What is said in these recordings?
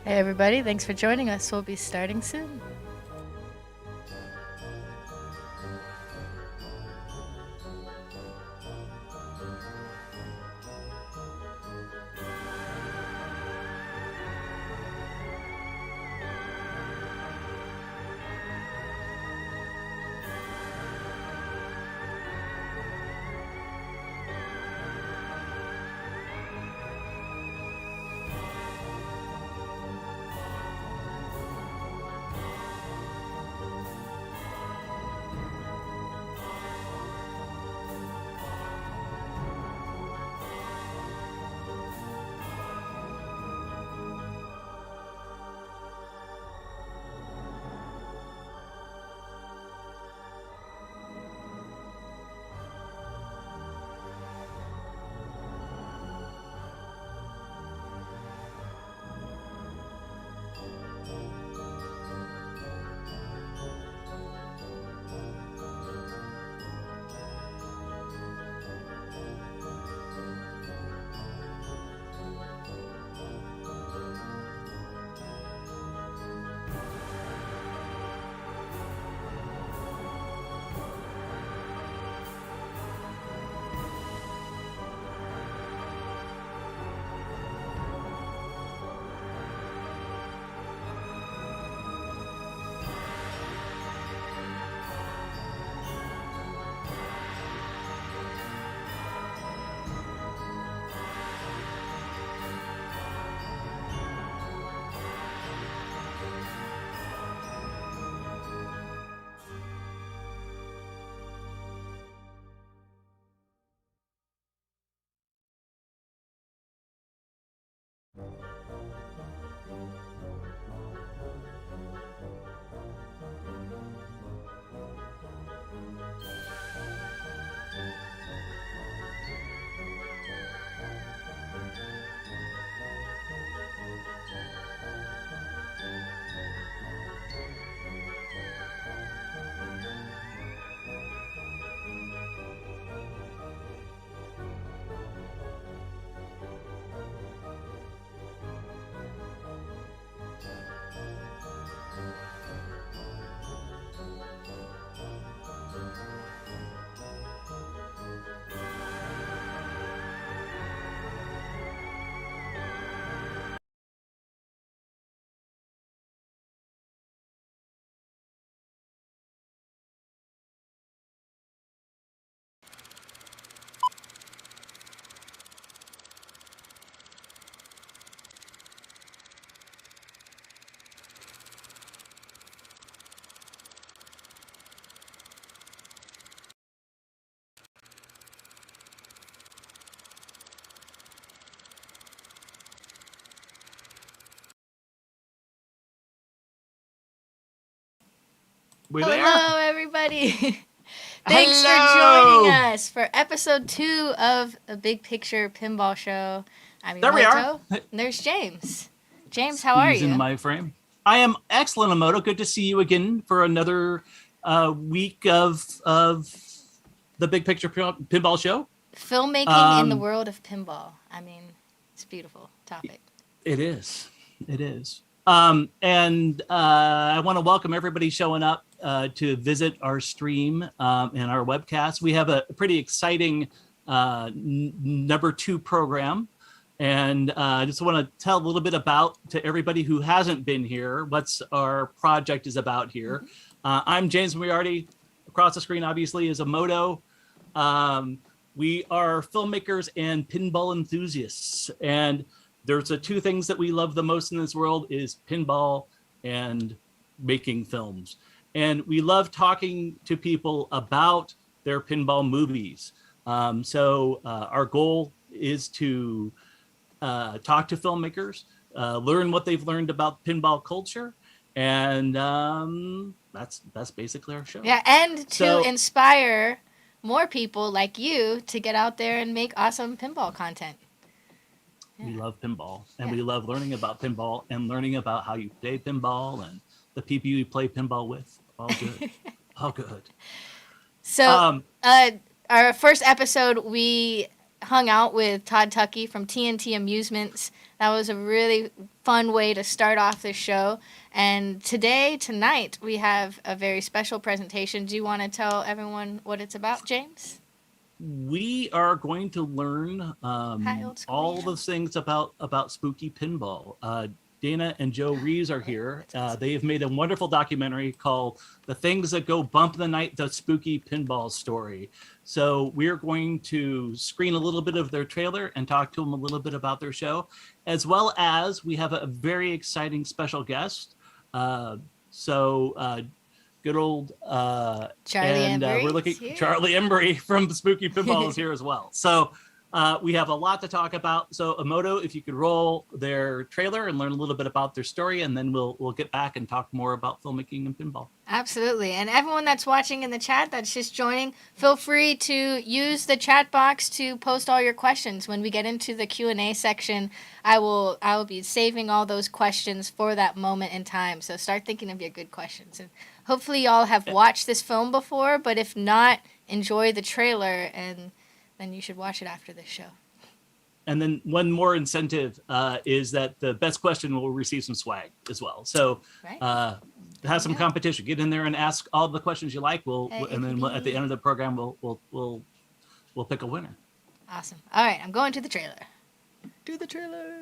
Hey everybody, thanks for joining us. We'll be starting soon. We there? Hello everybody. Thanks for Hello! joining us for episode 2 of a Big Picture Pinball Show. I'm There we are. Emoto, and there's James. James, how are Squeeze into you? my frame. I am excellent, Emoto. Good to see you again for another week of the Big Picture Pinball Show. Filmmaking in the world of pinball. I mean, it's a beautiful topic. It is. It is. And I want to welcome everybody showing up to visit our stream and our webcast. We have a pretty exciting number 2 program. And I just want to tell a little bit about to everybody who hasn't been here, what's our project is about here. I'm James Moriarty. Across the screen, obviously, is Emoto. We are filmmakers and pinball enthusiasts. And there's the 2 things that we love the most in this world is pinball and making films. And we love talking to people about their pinball movies. So our goal is to talk to filmmakers, learn what they've learned about pinball culture, and that's basically our show. Yeah, and to inspire more people like you to get out there and make awesome pinball content. We love pinball, and we love learning about pinball and learning about how you play pinball and the people you play pinball with. All good. All good. So, our first episode, we hung out with Todd Tuckey from TNT Amusements. That was a really fun way to start off this show. And tonight, we have a very special presentation. Do you want to tell everyone what it's about, James? We are going to learn Hi, old school, all yeah. the things about Spooky Pinball. Dana and Joe Reeves are here. They have made a wonderful documentary called The Things That Go Bump in the Night, The Spooky Pinball Story. So we're going to screen a little bit of their trailer and talk to them a little bit about their show, as well as we have a very exciting special guest. Good old Charlie Emery. We're looking Charlie Emery from Spooky Pinball is here as well. So we have a lot to talk about. So Emoto, if you could roll their trailer and learn a little bit about their story, and then we'll get back and talk more about filmmaking and pinball. Absolutely. And everyone that's watching in the chat that's just joining, feel free to use the chat box to post all your questions. When we get into the Q&A section, I will be saving all those questions for that moment in time. So start thinking of your good questions. And hopefully y'all have watched this film before, but if not, enjoy the trailer, and then you should watch it after this show. And then one more incentive is that the best question will receive some swag as well. So have some competition. Get in there and ask all the questions you like. And then at the end of the program, we'll pick a winner. Awesome. All right, I'm going to the trailer. Do the trailer.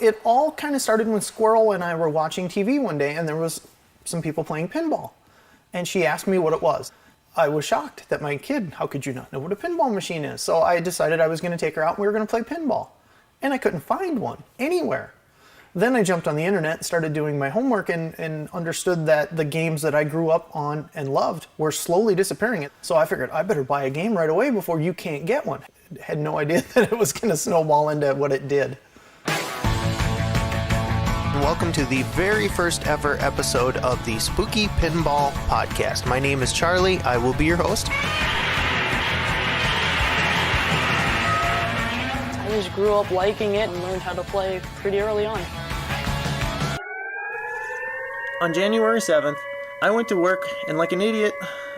It all kind of started when Squirrel and I were watching TV one day, and there was some people playing pinball. And she asked me what it was. I was shocked that my kid, how could you not know what a pinball machine is? So I decided I was going to take her out and we were going to play pinball. And I couldn't find one anywhere. Then I jumped on the internet and started doing my homework and understood that the games that I grew up on and loved were slowly disappearing. So I figured I better buy a game right away before you can't get one. Had no idea that it was going to snowball into what it did. Welcome to the very first ever episode of the Spooky Pinball Podcast. My name is Charlie. I will be your host. I just grew up liking it and learned how to play pretty early on. On January 7th, I went to work and like an idiot,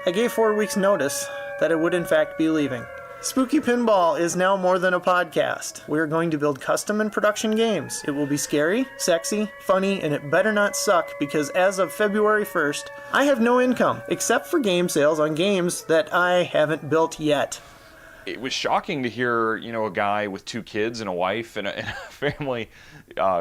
I gave 4 weeks notice that I would in fact be leaving. Spooky Pinball is now more than a podcast. We're going to build custom and production games. It will be scary, sexy, funny, and it better not suck because as of February 1st, I have no income except for game sales on games that I haven't built yet. It was shocking to hear, a guy with 2 kids and a wife and a family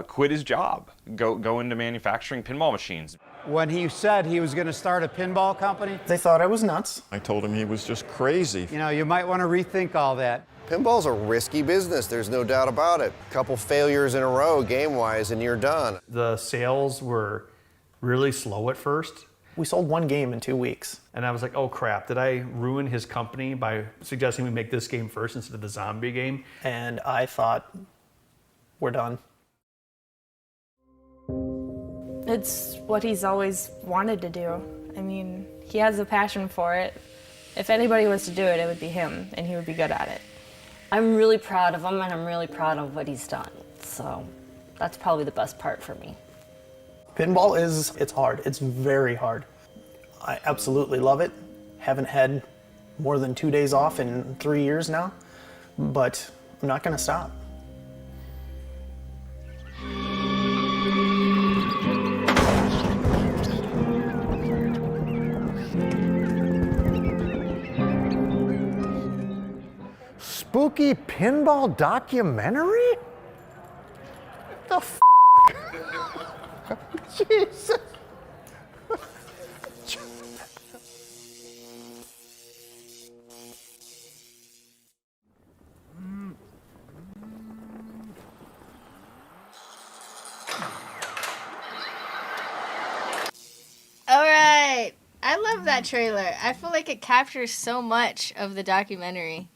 quit his job, go into manufacturing pinball machines. When he said he was going to start a pinball company, They thought I was nuts. I told him he was just crazy. you might want to rethink all that. Pinball's a risky business, there's no doubt about it. A couple failures in a row game-wise and you're done. The sales were really slow at first. We sold one game in 2 weeks. And I was like, oh crap, did I ruin his company by suggesting we make this game first instead of the zombie game? And I thought, we're done. It's what he's always wanted to do. I mean, He has a passion for it. If anybody was to do it, it would be him, and he would be good at it. I'm really proud of him, and I'm really proud of what he's done. So that's probably the best part for me. Pinball it's hard. It's very hard. I absolutely love it. Haven't had more than 2 days off in 3 years now, but I'm not gonna stop. Spooky Pinball documentary? The f***? Jesus. All right. I love that trailer. I feel like it captures so much of the documentary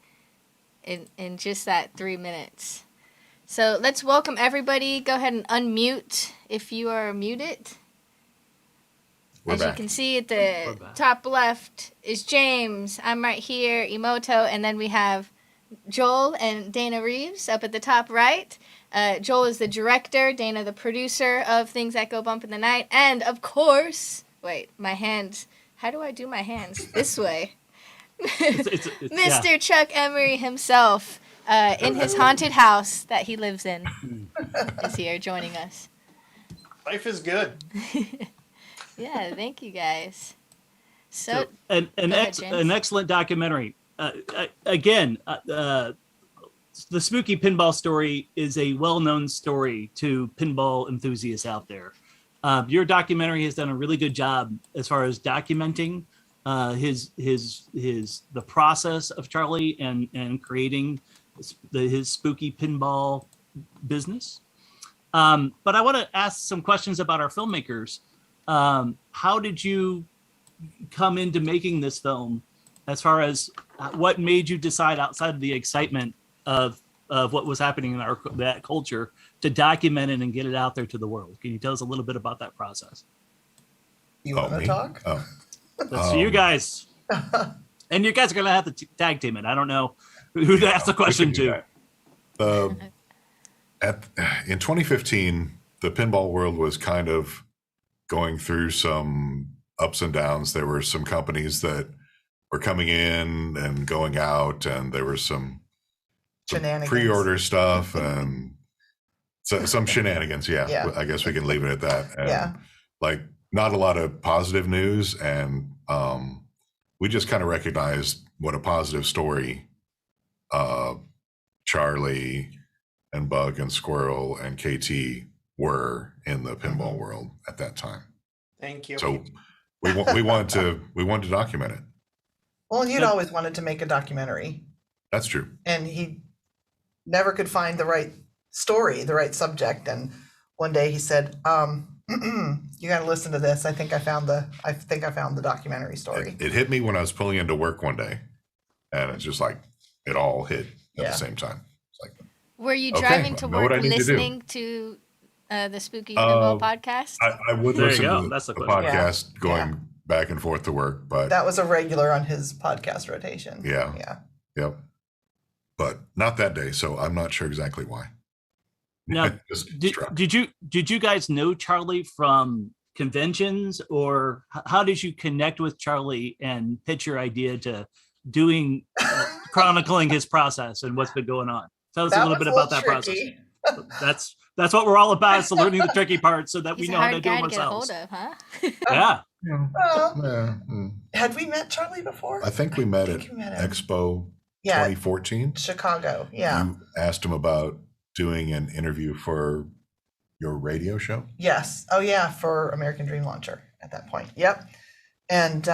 in just that 3 minutes. So let's welcome everybody. Go ahead and unmute if you are muted. As you can see at the top left is James. I'm right here, Emoto, and then we have Joel and Dana Reeves up at the top right. Joel is the director, Dana the producer of Things That Go Bump in the Night, and of course, wait, my hands. How do I do my hands? This way. Mr. Chuck Emery himself, in his haunted house that he lives in, is here joining us. Life is good. Yeah, thank you guys. So an excellent documentary. Again, the Spooky Pinball Story is a well-known story to pinball enthusiasts out there. Your documentary has done a really good job as far as documenting the process of Charlie and creating his spooky pinball business. But I want to ask some questions about our filmmakers. How did you come into making this film? As far as what made you decide, outside of the excitement of what was happening in that culture, to document it and get it out there to the world? Can you tell us a little bit about that process? You want to talk? Oh. Let's see you guys. And you guys are going to have to tag team it. I don't know who to ask the question to. In 2015, the pinball world was kind of going through some ups and downs. There were some companies that were coming in and going out, and there was some pre-order stuff and some shenanigans. Yeah, I guess we can leave it at that. And like, not a lot of positive news, and we just kind of recognized what a positive story Charlie and Bug and Squirrel and KT were in the pinball world at that time. Thank you. So we wanted to document it. Well, you'd always wanted to make a documentary. That's true. And he never could find the right story, the right subject. And one day he said, you got to listen to this. I think I found the documentary story. It hit me when I was pulling into work one day, and it's just like it all hit at the same time. It's like, were you driving to work listening to the Spooky Pinball podcast? I would listen to the podcast going back and forth to work, but that was a regular on his podcast rotation. Yep. But not that day, so I'm not sure exactly why. Now, did you guys know Charlie from conventions, or how did you connect with Charlie and pitch your idea to doing chronicling his process and what's been going on? Tell us a little bit about that tricky process. That's what we're all about, is learning the tricky parts so that we know how to do them ourselves. Get a hold of, huh? Had we met Charlie before? I think we met at Expo 2014. Chicago, yeah. You asked him about doing an interview for your radio show? Yes. Oh, yeah, for American Dream Launcher at that point. Yep. And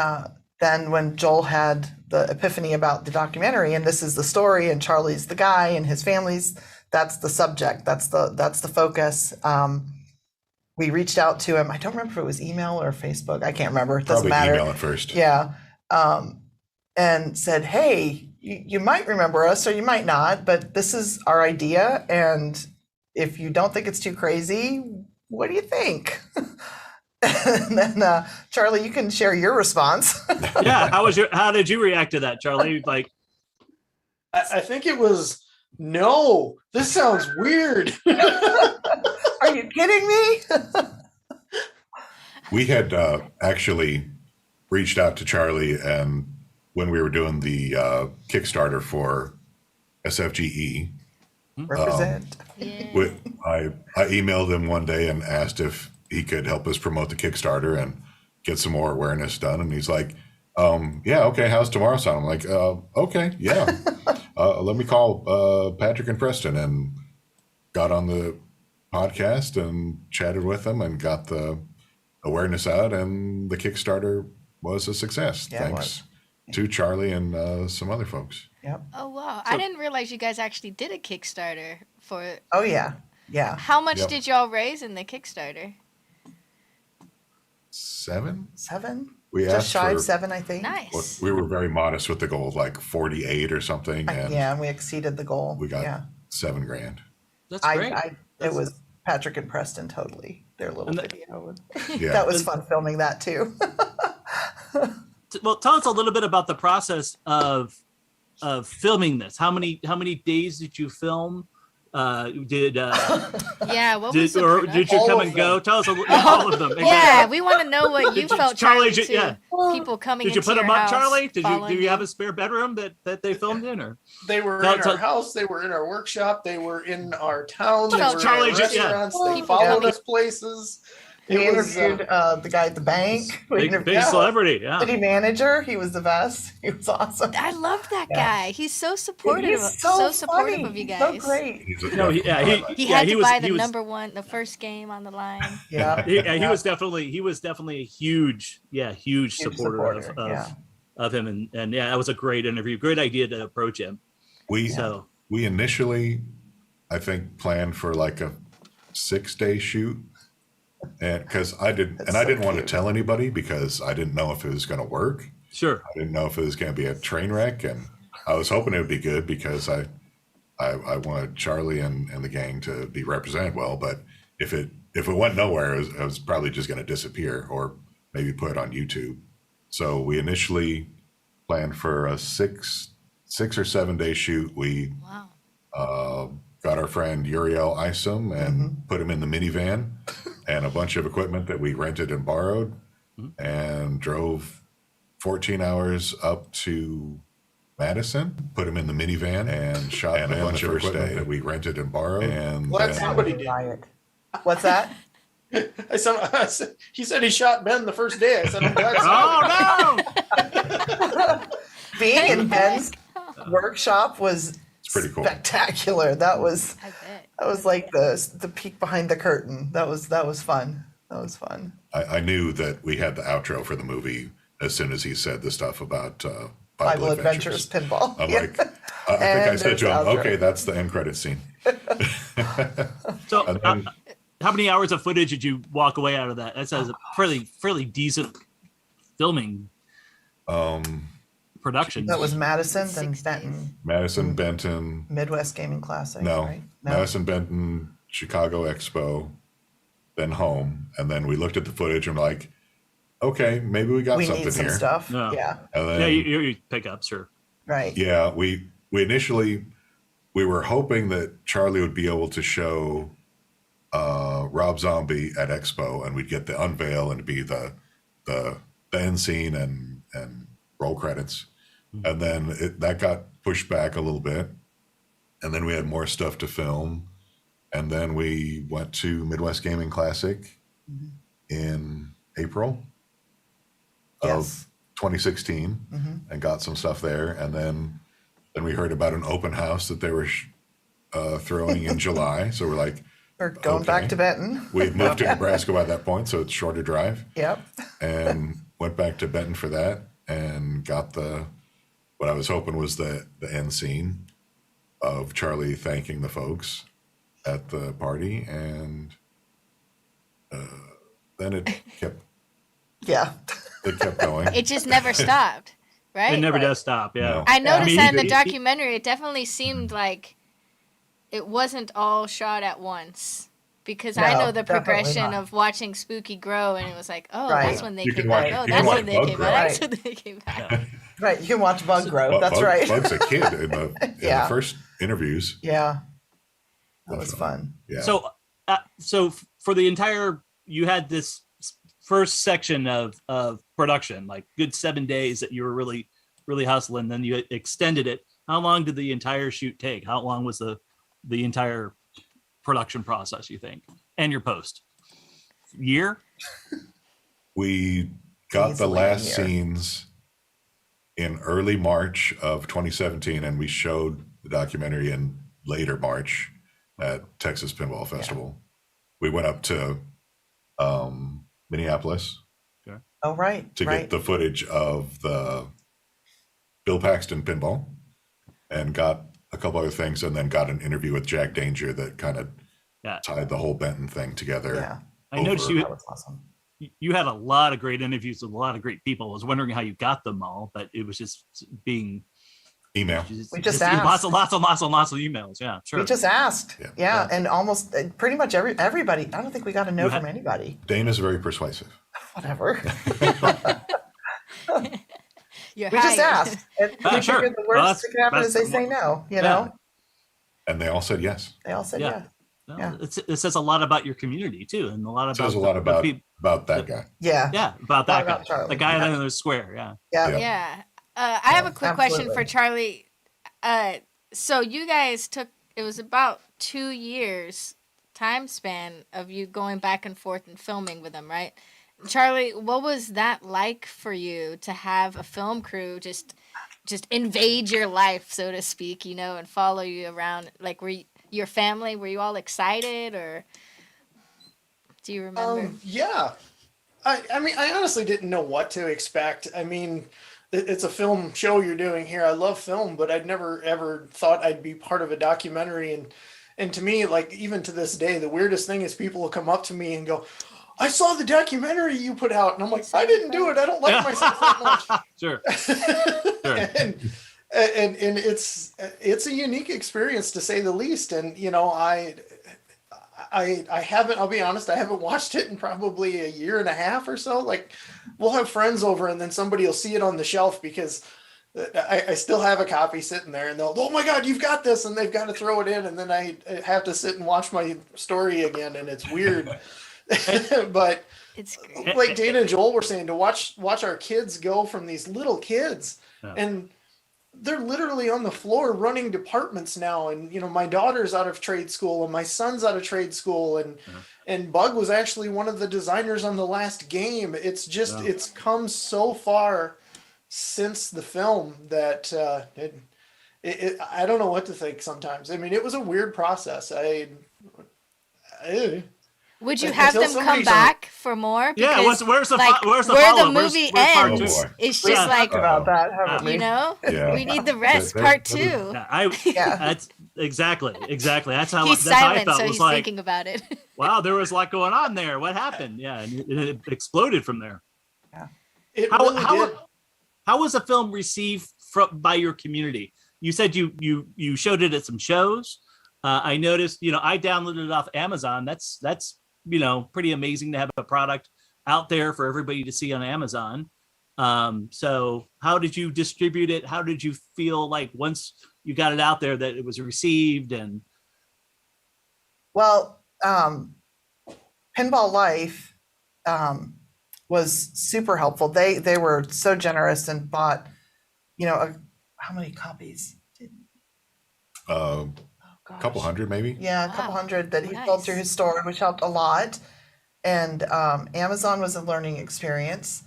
then when Joel had the epiphany about the documentary, and this is the story, and Charlie's the guy, and his family's, that's the subject, that's the focus. We reached out to him. I don't remember if it was email or Facebook. I can't remember. It doesn't matter. Email at first. Yeah. And said, hey, you might remember us or you might not, but this is our idea. And if you don't think it's too crazy, what do you think? And then Charlie, you can share your response. Yeah, how did you react to that, Charlie? Like, I think it was, no, this sounds weird. Are you kidding me? We had actually reached out to Charlie, and when we were doing the Kickstarter for SFGE, Represent. I emailed him one day and asked if he could help us promote the Kickstarter and get some more awareness done. And he's like, yeah, okay, how's tomorrow sound? I'm like, okay, yeah. Let me call Patrick and Preston, and got on the podcast and chatted with them and got the awareness out, and the Kickstarter was a success. Yeah, thanks to Charlie and some other folks. Yep. Oh wow! I didn't realize you guys actually did a Kickstarter for. Oh yeah, yeah. How much Yep. did y'all raise in the Kickstarter? 7? 7? We Just asked shy for, of 7, I think. Nice. we were very modest with the goal of like 48 or something, and Yeah, and we exceeded the goal. we got yeah. $7,000. that's great. It was Patrick and Preston totally. Their little And video. Yeah. That was fun filming that too. Well, tell us a little bit about the process of filming this. How many days did you film? Yeah, what was Did the or production? did you All come of and go? Tell us all of them. Yeah, we want to know what you felt, Charlie, Charlie, to yeah. people coming Did you into put your them up, house, Charlie? Do following you have a spare bedroom that they filmed in, or? They were No, in our house. They were in our workshop. They were in our town. They Well, were Charlie, in yeah. restaurants. They People followed coming- us places. We It was, interviewed the guy at the bank. We Big interviewed celebrity, yeah. city manager. He was the best. He was awesome. I love that Yeah. guy. He's so supportive. He's supportive funny. of you He's guys. So great. He's a- No, he He was buy the first game on the line. Yeah. he was definitely a huge supporter of him, and yeah, that was a great interview. Great idea to approach him. We initially, I think, planned for like a 6-day shoot, and because I didn't want to tell anybody because I didn't know if it was going to work. Sure. I didn't know if it was going to be a train wreck, and I was hoping it would be good because I wanted Charlie and the gang to be represented well. But if it went nowhere, it was probably just going to disappear or maybe put it on YouTube. So we initially planned for a 6 or 7 day shoot. We got our friend Uriel Isom and put him in the minivan and a bunch of equipment that we rented and borrowed, and drove 14 hours up to Madison, put him in the minivan and shot a bunch of equipment that we rented and borrowed. And Well, that's somebody did. What's that? He said he shot Ben the first day. I said, I'm glad Oh no! Being in Ben's workshop was pretty cool. Spectacular. That was I bet. like the peek behind the curtain. That was fun. That was fun. I knew that we had the outro for the movie as soon as he said the stuff about Bible Adventures Pinball. I'm Yeah. like, I think I And said to him, there's the outro. okay, that's the end credit scene. So, And then- how many hours of footage did you walk away out of that? That sounds a fairly decent filming production. That was Madison, then Benton, Madison, Benton, Midwest Gaming Classic. no, right? Madison, Benton, Chicago Expo, then home. And then we looked at the footage and were like, okay, maybe we got We something need some here. stuff. No. Yeah. And then, Yeah, you pick up, sure. Right. yeah, we initially, we were hoping that Charlie would be able to show Rob Zombie at Expo, and we'd get the unveil and be the end scene and roll credits. And then that got pushed back a little bit, and then we had more stuff to film, and then we went to Midwest Gaming Classic in April of 2016 and got some stuff there, and then we heard about an open house that they were throwing in July, so we're like, We're going back to Benton. we had moved to Nebraska by that point, so it's shorter drive. Yep. And went back to Benton for that and got what I was hoping was the end scene of Charlie thanking the folks at the party, and then it kept going. It just never stopped, right? It never does stop. Yeah. No. I noticed that in the he- documentary. It definitely seemed like it wasn't all shot at once. because No, I know the definitely progression not. of watching Spooky grow, and it was like, oh, Right. that's when they You can came watch- back. Oh, you can that's watch when they Bug came grow. back. That's Right. when they came back. Right, you can watch Bug grow. That's Bug- right. Bug's a kid in the Yeah. first interviews. Yeah, that was Definitely. fun. Yeah. So for the entire, you had this first section of production, like good 7 days that you were really hustling. Then you extended it. How long did the entire shoot take? How long was the entire production process, you think, and your post? Year? We got the Easily a last year. scenes in early March of 2017, and we showed the documentary in later March at Texas Pinball Festival. We went up to Minneapolis Oh, right, to right. get the footage of the Bill Paxton pinball and got a couple other things, and then got an interview with Jack Danger that kind of tied the whole Benton thing together. Yeah, I noticed over- that was awesome. you had a lot of great interviews with a lot of great people. I was wondering how you got them all, but it was just being Email. We just lots asked. and lots of emails. Yeah, sure. We just asked. Yeah. Yeah, and almost pretty much everybody. I don't think we got a no from anybody. Dana's very persuasive. Whatever. You're We just hired. asked. And Ah, we sure. figured the Well, worst that can happen is they say no. You know, And they all said yes. they all said Yeah. yes. Well, Yeah. it says a lot about your community too, and a lot about Says a lot the people. about that guy. Yeah. Yeah, about that about guy, Charlie. the guy Yeah. in the square. Yeah. Yeah. Yeah. I have a quick question for absolutely. Charlie. So you guys took, it was about 2 years time span of you going back and forth and filming with them, right? Charlie, what was that like for you to have a film crew just invade your life, so to speak, you know, and follow you around? Like, your family, were you all excited, or do you remember? Yeah. I mean, I honestly didn't know what to expect. I mean, it's a film show you're doing here. I love film, but I'd never ever thought I'd be part of a documentary. And to me, like, even to this day, the weirdest thing is people will come up to me and go, I saw the documentary you put out. And I'm like, I didn't do it. I don't like myself that much. Sure. and it's a unique experience, to say the least. And, you know, I haven't, I'll be honest, I haven't watched it in probably a year and a half or so. Like, we'll have friends over and then somebody will see it on the shelf because I still have a copy sitting there, and they'll, oh my God, you've got this, and they've got to throw it in. And then I have to sit and watch my story again. And it's weird, but It's great. like Dana and Joel were saying, to watch our kids go from these little kids and they're literally on the floor running departments now. And, you know, my daughter's out of trade school and my son's out of trade school, and Bug was actually one of the designers on the last game. It's just, it's come so far since the film that I don't know what to think sometimes. I mean, it was a weird process. Would you have until them come somebody's back for more? Yeah, Because, where's the like, where's the where follow? the movie Where's part ends, two? it's We've just like, talked about that, haven't we? you know, Yeah. we need the rest, That- part that was- 2. Yeah, that's exactly. That's how He's that's how I silent, felt. so It was he's like, thinking about it. wow, there was a lot going on there. What happened? Yeah, and it exploded from there. It How really how, did. how was the film received by your community? You said you showed it at some shows. I noticed, you know, I downloaded it off Amazon. That's you know, pretty amazing to have a product out there for everybody to see on Amazon. So how did you distribute it? How did you feel like once you got it out there that it was received? And Well, Pinball Life was super helpful. They were so generous and bought, you know, how many copies? A couple hundred, maybe. Yeah, a couple Wow. hundred that he Nice. sold through his store, which helped a lot. And Amazon was a learning experience.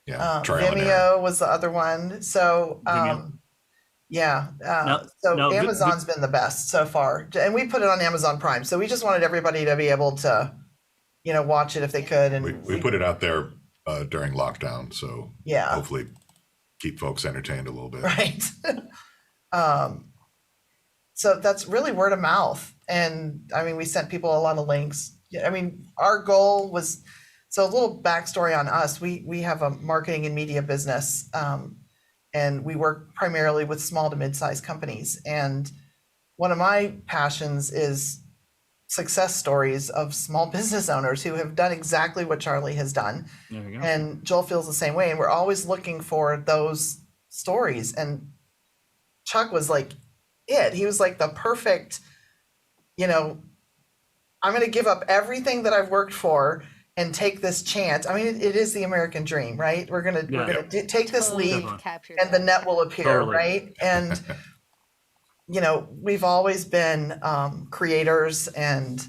Yeah. Trial and error. Vimeo was the other one. So Vimeo. yeah, so no, Amazon's been the best so far, and we put it on Amazon Prime. So we just wanted everybody to be able to, you know, watch it if they could. And We put it out there during lockdown, so Yeah. hopefully keep folks entertained a little bit. right. So that's really word of mouth. And I mean, we sent people a lot of links. Yeah, I mean, our goal was, so a little backstory on us. We have a marketing and media business, and we work primarily with small to mid-sized companies. And one of my passions is success stories of small business owners who have done exactly what Charlie has done. There you go. And Joel feels the same way. And we're always looking for those stories. And Chuck was like it. He was like the perfect, you know, I'm going to give up everything that I've worked for and take this chance. I mean, it is the American dream, right? We're going to take this leap and the net will appear, right? And you know, we've always been creators and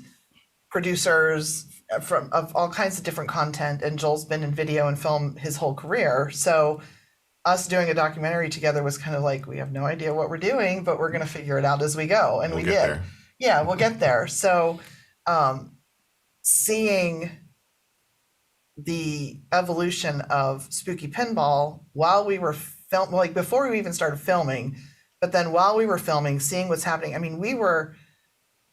producers of all kinds of different content, and Joel's been in video and film his whole career. So us doing a documentary together was kind of like, we have no idea what we're doing, but we're going to figure it out as we go. And we did. There. Yeah, we'll get there. So seeing the evolution of Spooky Pinball while we were filming, like before we even started filming, but then while we were filming, seeing what's happening. I mean, we were,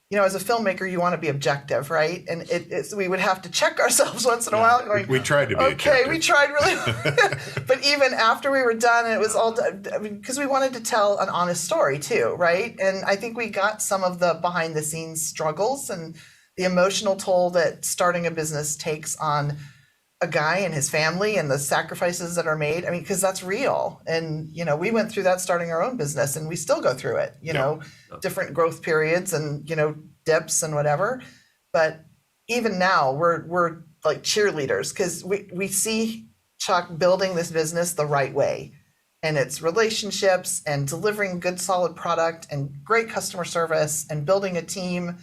you know, as a filmmaker, you want to be objective, right? And we would have to check ourselves once in a while. Going, we tried to be okay, objective. we tried really, but even after we were done, and it was all done, I mean, because we wanted to tell an honest story too, right? And I think we got some of the behind the scenes struggles and the emotional toll that starting a business takes on a guy and his family and the sacrifices that are made. I mean, because that's real. And, you know, we went through that starting our own business and we still go through it, you know, different growth periods and, you know, dips and whatever. But even now we're like cheerleaders because we see Chuck building this business the right way. And it's relationships and delivering good, solid product and great customer service and building a team.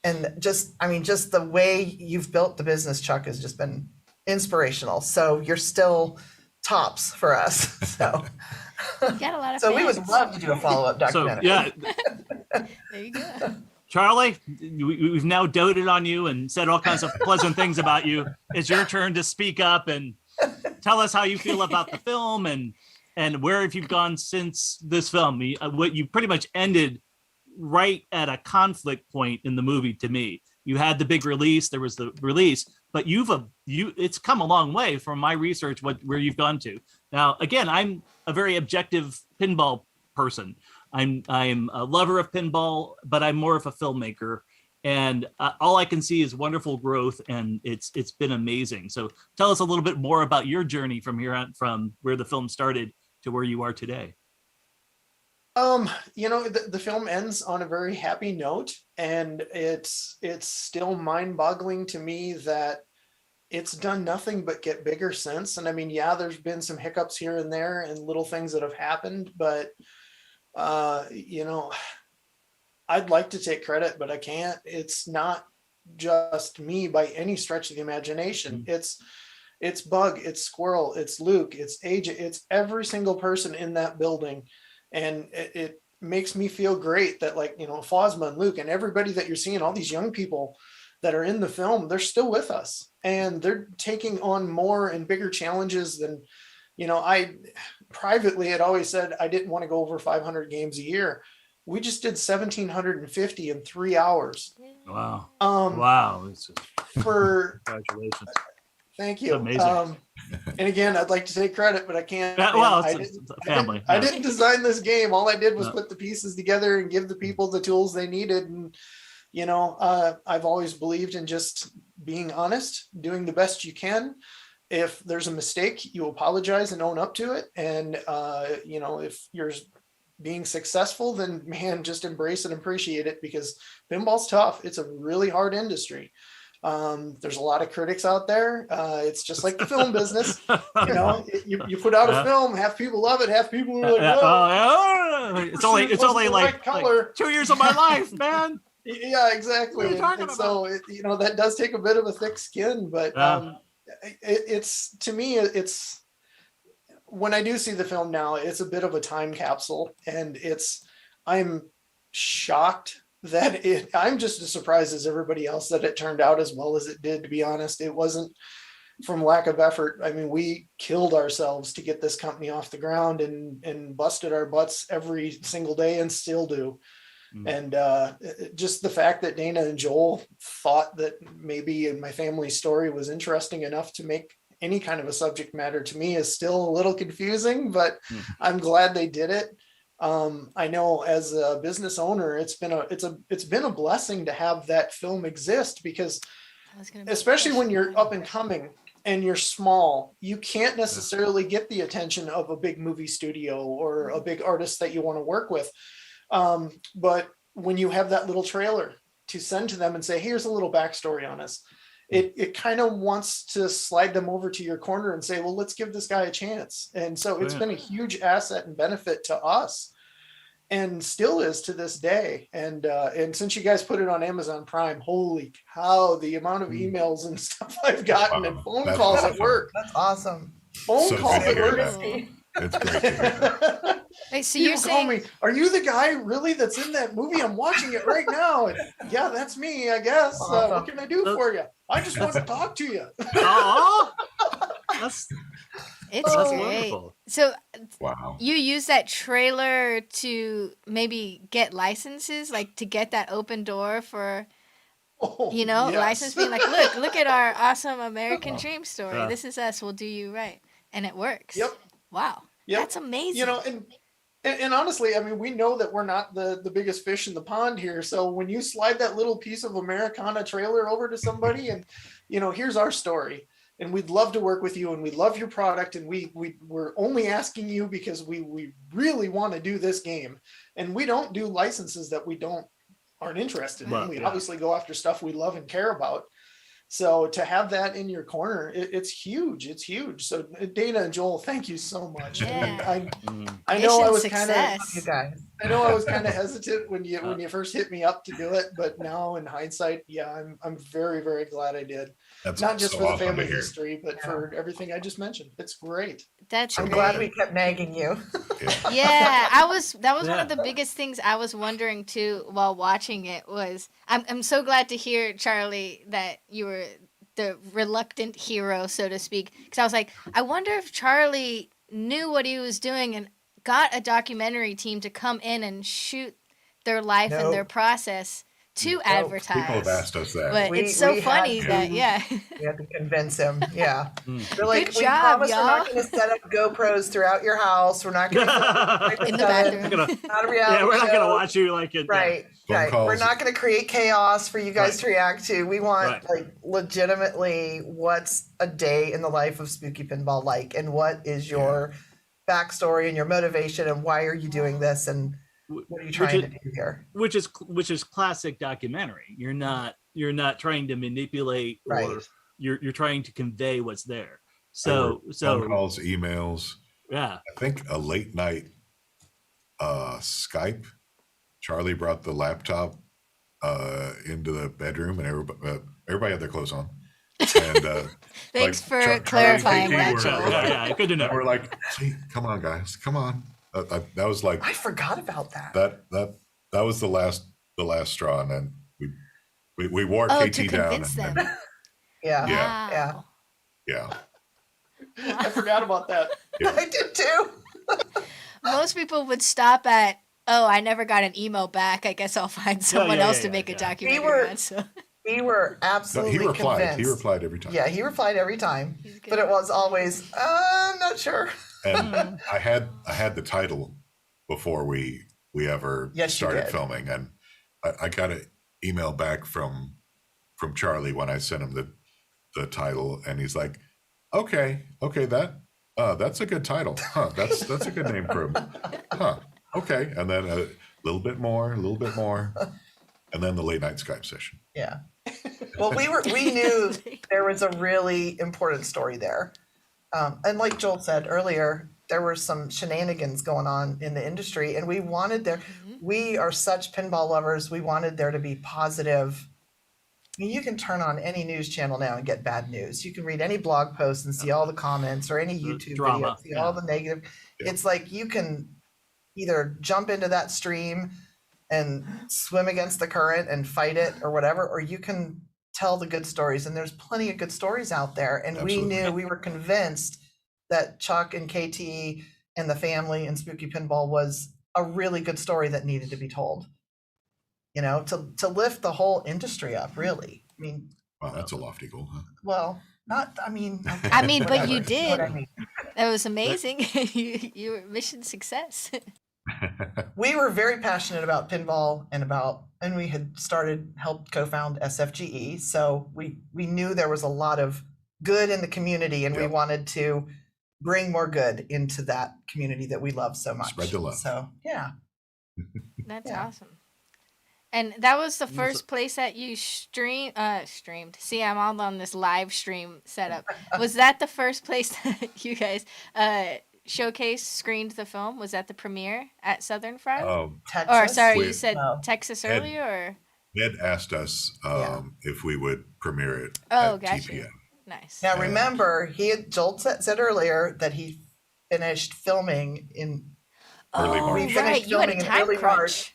And just, I mean, just the way you've built the business, Chuck, has just been inspirational. So you're still tops for us. So, Got a lot of so we fans. would love to do a follow-up documentary. So, There you go. Charlie, we've now doted on you and said all kinds of pleasant things about you. It's your turn to speak up and tell us how you feel about the film and where have you gone since this film. What you pretty much ended right at a conflict point in the movie to me. You had the big release, there was the release, but it's come a long way from my research where you've gone to. Now, again, I'm a very objective pinball person. I'm a lover of pinball, but I'm more of a filmmaker, and all I can see is wonderful growth, and it's been amazing. So tell us a little bit more about your journey from here on, from where the film started to where you are today. You know, the film ends on a very happy note, and it's still mind-boggling to me that it's done nothing but get bigger since. And I mean, yeah, there's been some hiccups here and there and little things that have happened, but you know, I'd like to take credit, but I can't. It's not just me by any stretch of the imagination. It's Bug, it's Squirrel, it's Luke, it's AJ, it's every single person in that building. And it makes me feel great that, like, you know, Fosma and Luke and everybody that you're seeing, all these young people that are in the film, they're still with us and they're taking on more and bigger challenges than, you know, I privately had always said I didn't want to go over 500 games a year. We just did 1,750 in 3 hours. Wow. Wow. Congratulations. Thank you. Amazing. And again, I'd like to take credit, but I can't. Well, it's a family. I didn't design this game. All I did was put the pieces together and give the people the tools they needed. And, you know, I've always believed in just being honest, doing the best you can. If there's a mistake, you apologize and own up to it. And, you know, if you're being successful, then man, just embrace and appreciate it, because pinball's tough. It's a really hard industry. There's a lot of critics out there. It's just like the film business. You know, you put out a film, half people love it, half people are like, oh, it's only like 2 years of my life, man. Yeah, exactly. And so, you know, that does take a bit of a thick skin, but it's, to me, it's, when I do see the film now, it's a bit of a time capsule, and I'm shocked that I'm just as surprised as everybody else that it turned out as well as it did, to be honest. It wasn't from lack of effort. I mean, we killed ourselves to get this company off the ground and busted our butts every single day and still do. And just the fact that Dana and Joel thought that maybe my family story was interesting enough to make any kind of a subject matter, to me, is still a little confusing, but I'm glad they did it. I know as a business owner, it's been a blessing to have that film exist, because especially when you're up and coming and you're small, you can't necessarily get the attention of a big movie studio or a big artist that you want to work with. But when you have that little trailer to send to them and say, here's a little backstory on us, it kind of wants to slide them over to your corner and say, well, let's give this guy a chance. And so it's been a huge asset and benefit to us, and still is to this day. And since you guys put it on Amazon Prime, holy cow, the amount of emails and stuff I've gotten and phone calls at work. That's awesome. Phone calls at work. It's great to hear. Wait, so People you're saying call me, are you the guy really that's in that movie? I'm watching it right now. And, yeah, that's me, I guess. What can I do for you? I just want to talk to you. Oh, that's it's that's great. wonderful. So Wow. you use that trailer to maybe get licenses, like to get that open door for, Yes. license being like, look at our awesome American Dream story. This is us. We'll do you right. And it works. Yep. Wow. Yep. That's amazing. And honestly, I mean, we know that we're not the biggest fish in the pond here. So when you slide that little piece of Americana trailer over to somebody and, here's our story, and we'd love to work with you, and we love your product, and we're only asking you because we really want to do this game. And we don't do licenses that we aren't interested in. We obviously go after stuff we love and care about. So to have that in your corner, it's huge. It's huge. So Dana and Joel, thank you so much. Yeah. I know I was Mission kind of success. You guys. I know I was kind of hesitant when you first hit me up to do it, but now in hindsight, I'm very, very glad I did. That's Not just so for the awesome family to hear. history, but for everything I just mentioned. It's great. That's I'm great. glad we kept nagging you. Yeah, that was one of the biggest things I was wondering too while watching it was I'm so glad to hear, Charlie, that you were the reluctant hero, so to speak, because I was like, I wonder if Charlie knew what he was doing and got a documentary team to come in and shoot their life and their process to advertise. People have asked us that. But We it's so had funny to- that We had to convince him. Yeah. They're like, Good we job, promise we're not going to set up GoPros throughout your house. We're not going to in the bathroom. Not a reality We're not show. going to watch you like it. Right. Phone Right. calls. We're not going to create chaos for you guys to react to. We want Right. like legitimately what's a day in the life of Spooky Pinball like, and what is your backstory and your motivation, and why are you doing this, and what are you trying to do here? Which is classic documentary. You're not trying to manipulate, or Right. you're trying to convey what's there. There were So phone calls, emails. yeah. I think a late night Skype. Charlie brought the laptop into the bedroom, and everybody had their clothes on. And Thanks for Charlie clarifying and that, KT Joel. were- Yeah, good to know. We're like, "Hey, come on, guys, come on." That was like I forgot about that. that was the last straw, and then we wore Oh, KT to down. convince them. Yeah. Yeah. Wow. Yeah. Yeah, I forgot about that. I did too. Most people would stop at, oh, I never got an email back. I guess I'll find someone else to make a documentary were- on. So. We were no, absolutely he replied. convinced. He replied every time. Yeah, he replied every time, He's good. but it was always, I'm not sure. And I had the title before we ever Yes, you started did. filming, and I got an email back from Charlie when I sent him the title, and he's like, okay, that's a good title, huh? That's a good name for him, huh? Okay, and then a little bit more, and then the late night Skype session. Yeah. Well, we knew there was a really important story there. And like Joel said earlier, there were some shenanigans going on in the industry, and we wanted we are such pinball lovers. We wanted there to be positive. I mean, you can turn on any news channel now and get bad news. You can read any blog post and see all the comments, or any YouTube drama, video, see all the negative. Yeah. It's like you can either jump into that stream and swim against the current and fight it or whatever, or you can tell the good stories, and there's plenty of good stories out there. And Absolutely. we were convinced that Chuck and KT and the family and Spooky Pinball was a really good story that needed to be told, to lift the whole industry up, really. I mean, Wow, that's a lofty goal, huh? well, not, I mean, But you what did. I mean. That was amazing. You were mission success. we were very passionate about pinball and we had helped co-found SFGE. So we knew there was a lot of good in the community, and we wanted to bring more good into that community that we love so much. Spread the love. So yeah. That's awesome. And that was the first place that you streamed. See, I'm all on this live stream setup. Was that the first place that you guys screened the film? Was that the premiere at Southern Fried? Texas? Or sorry, you said Texas earlier, or? Ed asked us if we would premiere it at gotcha. TPN. Nice. Now remember, Joel said earlier that he finished filming in early March. Right, you had a time crunch. March,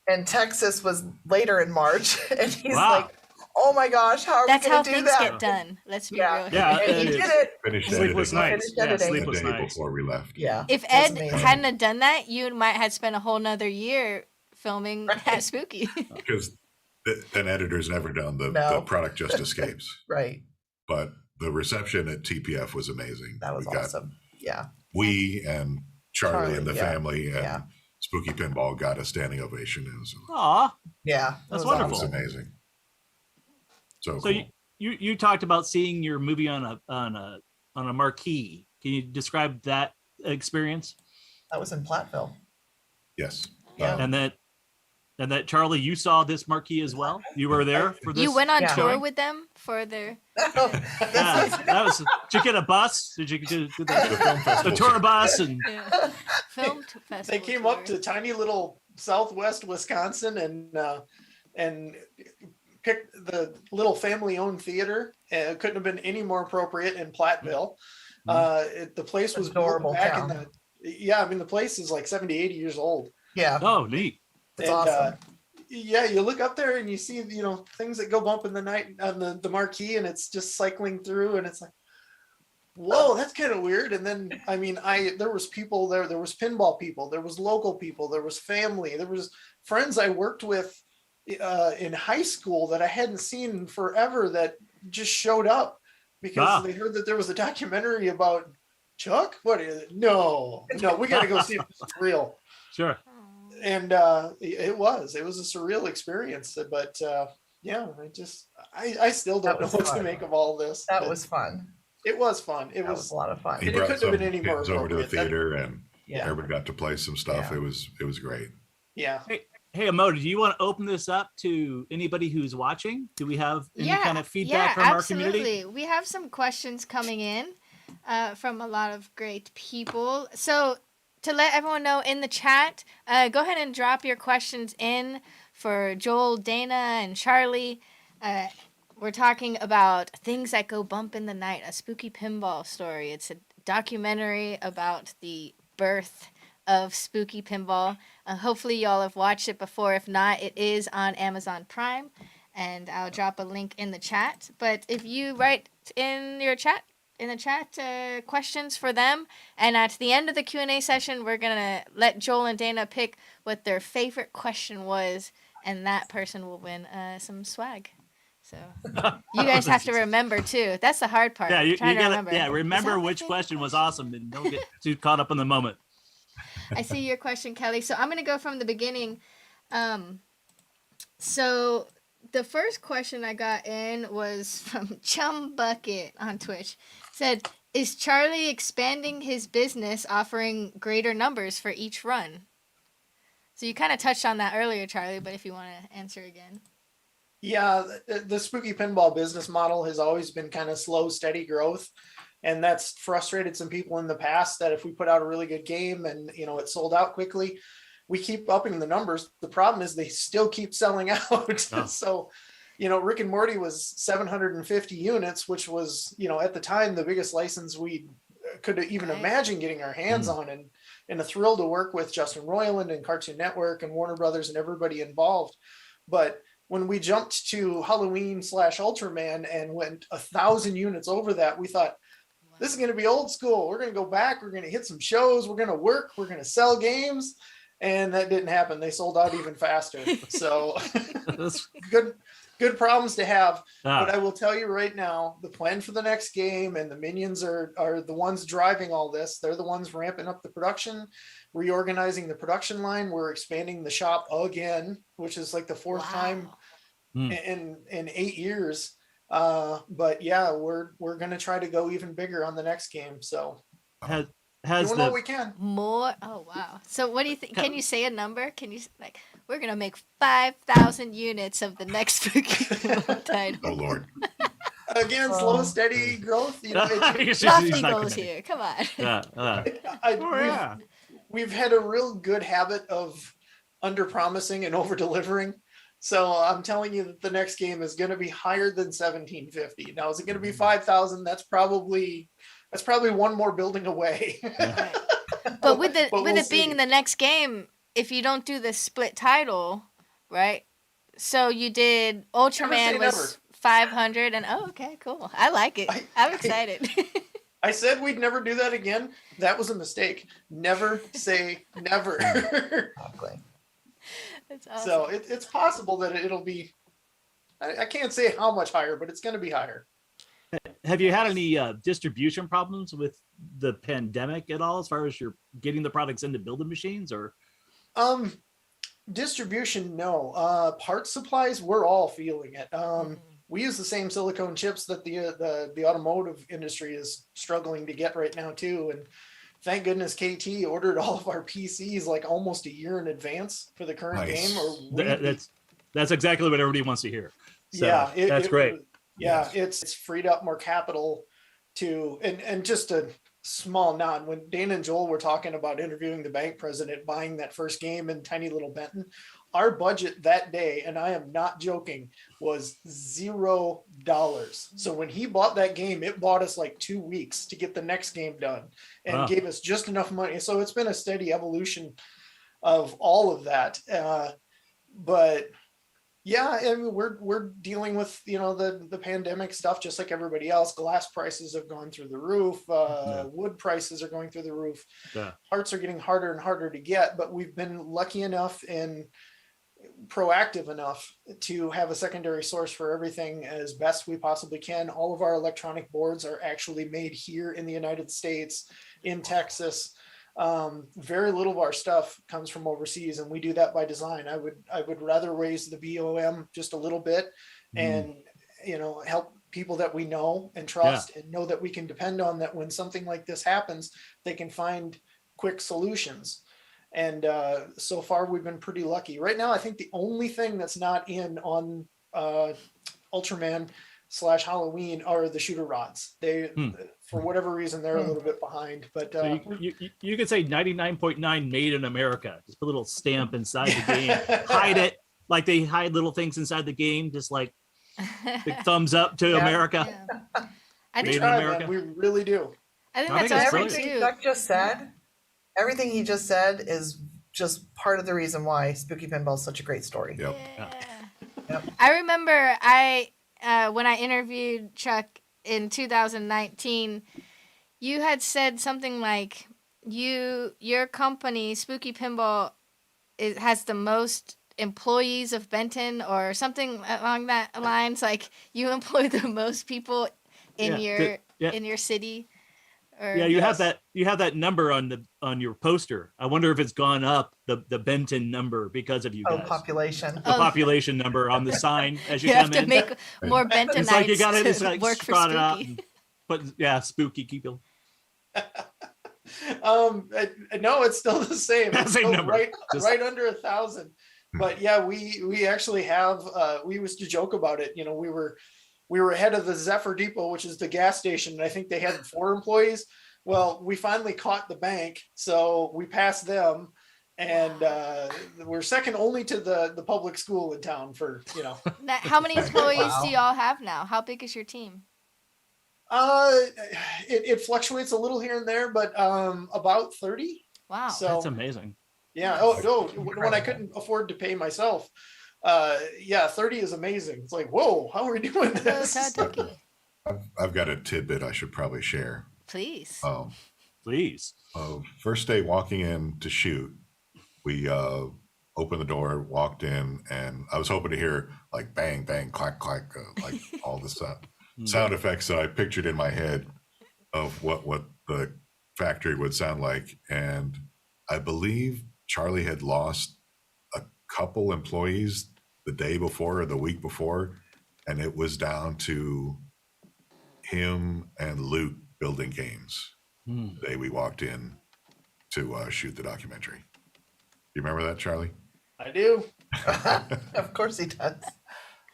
and Texas was later in March, and he's like, "Oh my gosh, how are we going to do that?" That's how things get done. Let's be real. Yeah, and he did it. Finished Sleepless nights. Yeah, the sleepless day nights. before we left. Yeah. If Ed hadn't have done that, you might have spent a whole nother year filming at Spooky. Because an editor's never done the product just escapes. Right. But the reception at TPF was amazing. That was awesome. Yeah. We and Charlie and the family and Spooky Pinball got a standing ovation. Aw. Yeah. That's wonderful. That was amazing. So cool. you talked about seeing your movie on a marquee. Can you describe that experience? That was in Platteville. Yes. Yeah. And that Charlie, you saw this marquee as well. You were there for this. You went on tour with them for their. That was. Did you get a bus? Did you get the tour bus and film festival? They came up to tiny little Southwest Wisconsin and picked the little family-owned theater. It couldn't have been any more appropriate in Platteville. The place was adorable back town. in the the place is like 70, 80 years old. Yeah. Oh, neat. It's awesome. You look up there and you see, things that go bump in the night on the marquee, and it's just cycling through, and it's like, whoa, that's kind of weird. And then, there was people there. There was pinball people. There was local people. There was family. There was friends I worked with in high school that I hadn't seen in forever that just showed up because they heard that there was a documentary about Chuck. What is it? No, we got to go see if this is real. Sure. And it was a surreal experience, but I still don't know what to make of all this. That was fun. It was fun. It was a lot of fun. He It brought couldn't have been some any more kids over to the appropriate. theater, and everybody got to play some stuff. Yeah. It was great. Yeah. Hey, Amoda, do you want to open this up to anybody who's watching? Do we have any kind of feedback from our community? Absolutely. We have some questions coming in from a lot of great people. So to let everyone know in the chat, go ahead and drop your questions in for Joel, Dana, and Charlie. We're talking about Things That Go Bump in the Night, a Spooky Pinball Story. It's a documentary about the birth of Spooky Pinball. Hopefully y'all have watched it before. If not, it is on Amazon Prime, and I'll drop a link in the chat. But if you write in the chat questions for them, and at the end of the Q&A session, we're gonna let Joel and Dana pick what their favorite question was, and that person will win some swag. So you guys have to remember too. That's the hard part. Yeah, you Trying to gotta remember. remember Is that my which favorite question was awesome, and don't get too caught up in the moment. I see your question, Kelly. So I'm going to go from the beginning. So the first question I got in was from Chum Bucket on Twitch. It said, is Charlie expanding his business, offering greater numbers for each run? So you kind of touched on that earlier, Charlie, but if you want to answer again. Yeah, the Spooky Pinball business model has always been kind of slow, steady growth. And that's frustrated some people in the past, that if we put out a really good game and, it sold out quickly, we keep upping the numbers. The problem is they still keep selling out. Oh. So, Rick and Morty was 750 units, which was, at the time, the biggest license we could even imagine getting our hands on, and a thrill to work with Justin Roiland and Cartoon Network and Warner Brothers and everybody involved. But when we jumped to Halloween / Ultraman and went 1,000 units over that, we thought, this is going to be old school. We're going to go back. We're going to hit some shows. We're going to work. We're going to sell games. And that didn't happen. They sold out even faster. So good good problems to have. Ah. But I will tell you right now, the plan for the next game, and the minions are the ones driving all this. They're the ones ramping up the production, reorganizing the production line. We're expanding the shop again, which is like the fourth time in 8 years. But yeah, we're gonna try to go even bigger on the next game. So doing what we can. More? Oh wow! So what do you think? Can you say a number? Can you like we're gonna make 5,000 units of the next Spooky Pinball title? Oh Lord! Again, slow, steady growth. You know, lofty goals here. Come on. We've had a real good habit of under promising and over delivering. So I'm telling you that the next game is going to be higher than 1750. Now, is it going to be 5,000? That's probably one more building away. But with we'll it see. being the next game, if you don't do the split title, right? So you did Ultraman was 500, and okay, cool. I like it. I'm excited. I said we'd never do that again. That was a mistake. Never say never. Exactly. That's awesome. So it's possible that it'll be, I can't say how much higher, but it's going to be higher. Have you had any distribution problems with the pandemic at all, as far as you're getting the products into building machines, or? Distribution, no. Parts supplies, we're all feeling it. We use the same silicone chips that the automotive industry is struggling to get right now too. And thank goodness KT ordered all of our PCs like almost a year in advance for the current game. Or that's exactly what everybody wants to hear. So yeah, that's great. Yeah, it's freed up more capital to, and just a small nod, when Dana and Joel were talking about interviewing the bank president, buying that first game in tiny little Benton, our budget that day, and I am not joking, was $0. So when he bought that game, it bought us like 2 weeks to get the next game done, and gave us just enough money. So it's been a steady evolution of all of that. But yeah, I mean, we're dealing with, the pandemic stuff just like everybody else. Glass prices have gone through the roof. Wood prices are going through the roof. Parts are getting harder and harder to get, but we've been lucky enough and proactive enough to have a secondary source for everything as best we possibly can. All of our electronic boards are actually made here in the United States, in Texas. Very little of our stuff comes from overseas, and we do that by design. I would rather raise the BOM just a little bit and help people that we know and trust and know that we can depend on, that when something like this happens, they can find quick solutions. And so far we've been pretty lucky. Right now, I think the only thing that's not in on Ultraman / Halloween are the shooter rods. They for whatever reason they're a little bit behind, but so you could say 99.9 made in America. Just put a little stamp inside the game. Hide it like they hide little things inside the game, just like big thumbs up to America. Yeah. I we think try, man. We really do. I think that's awesome everything too. Chuck just said. Everything he just said is just part of the reason why Spooky Pinball is such a great story. Yep. Yep. I remember when I interviewed Chuck in 2019, you had said something like your company, Spooky Pinball, has the most employees of Benton, or something along that lines. Like you employ the most people in your city. Or, you have that number on your poster. I wonder if it's gone up, the Benton number, because of you guys. Population. The population number on the sign as you you come have to in. make more Bentonites It's like you got to work for spot it out. Spooky. But Spooky, keep it. No, it's still the same. It's Same still number. right under 1,000. But yeah, we actually have. We used to joke about it. We were ahead of the Zephyr Depot, which is the gas station, and I think they had 4 employees. Well, we finally caught the bank, so we passed them, and we're second only to the public school in town for. Now, how many employees do y'all have now? How big is your team? It fluctuates a little here and there, but about 30. Wow, So that's amazing. Yeah. Oh no, when I couldn't afford to pay myself. 30 is amazing. It's like, whoa, how are we doing this? I've got a tidbit I should probably share. Please. Please. First day walking in to shoot, we opened the door, walked in, and I was hoping to hear like bang, bang, clack, clack, like all the sound effects that I pictured in my head of what the factory would sound like. And I believe Charlie had lost a couple employees the day before or the week before, and it was down to him and Luke building games the day we walked in to shoot the documentary. You remember that, Charlie? I do. Of course he does.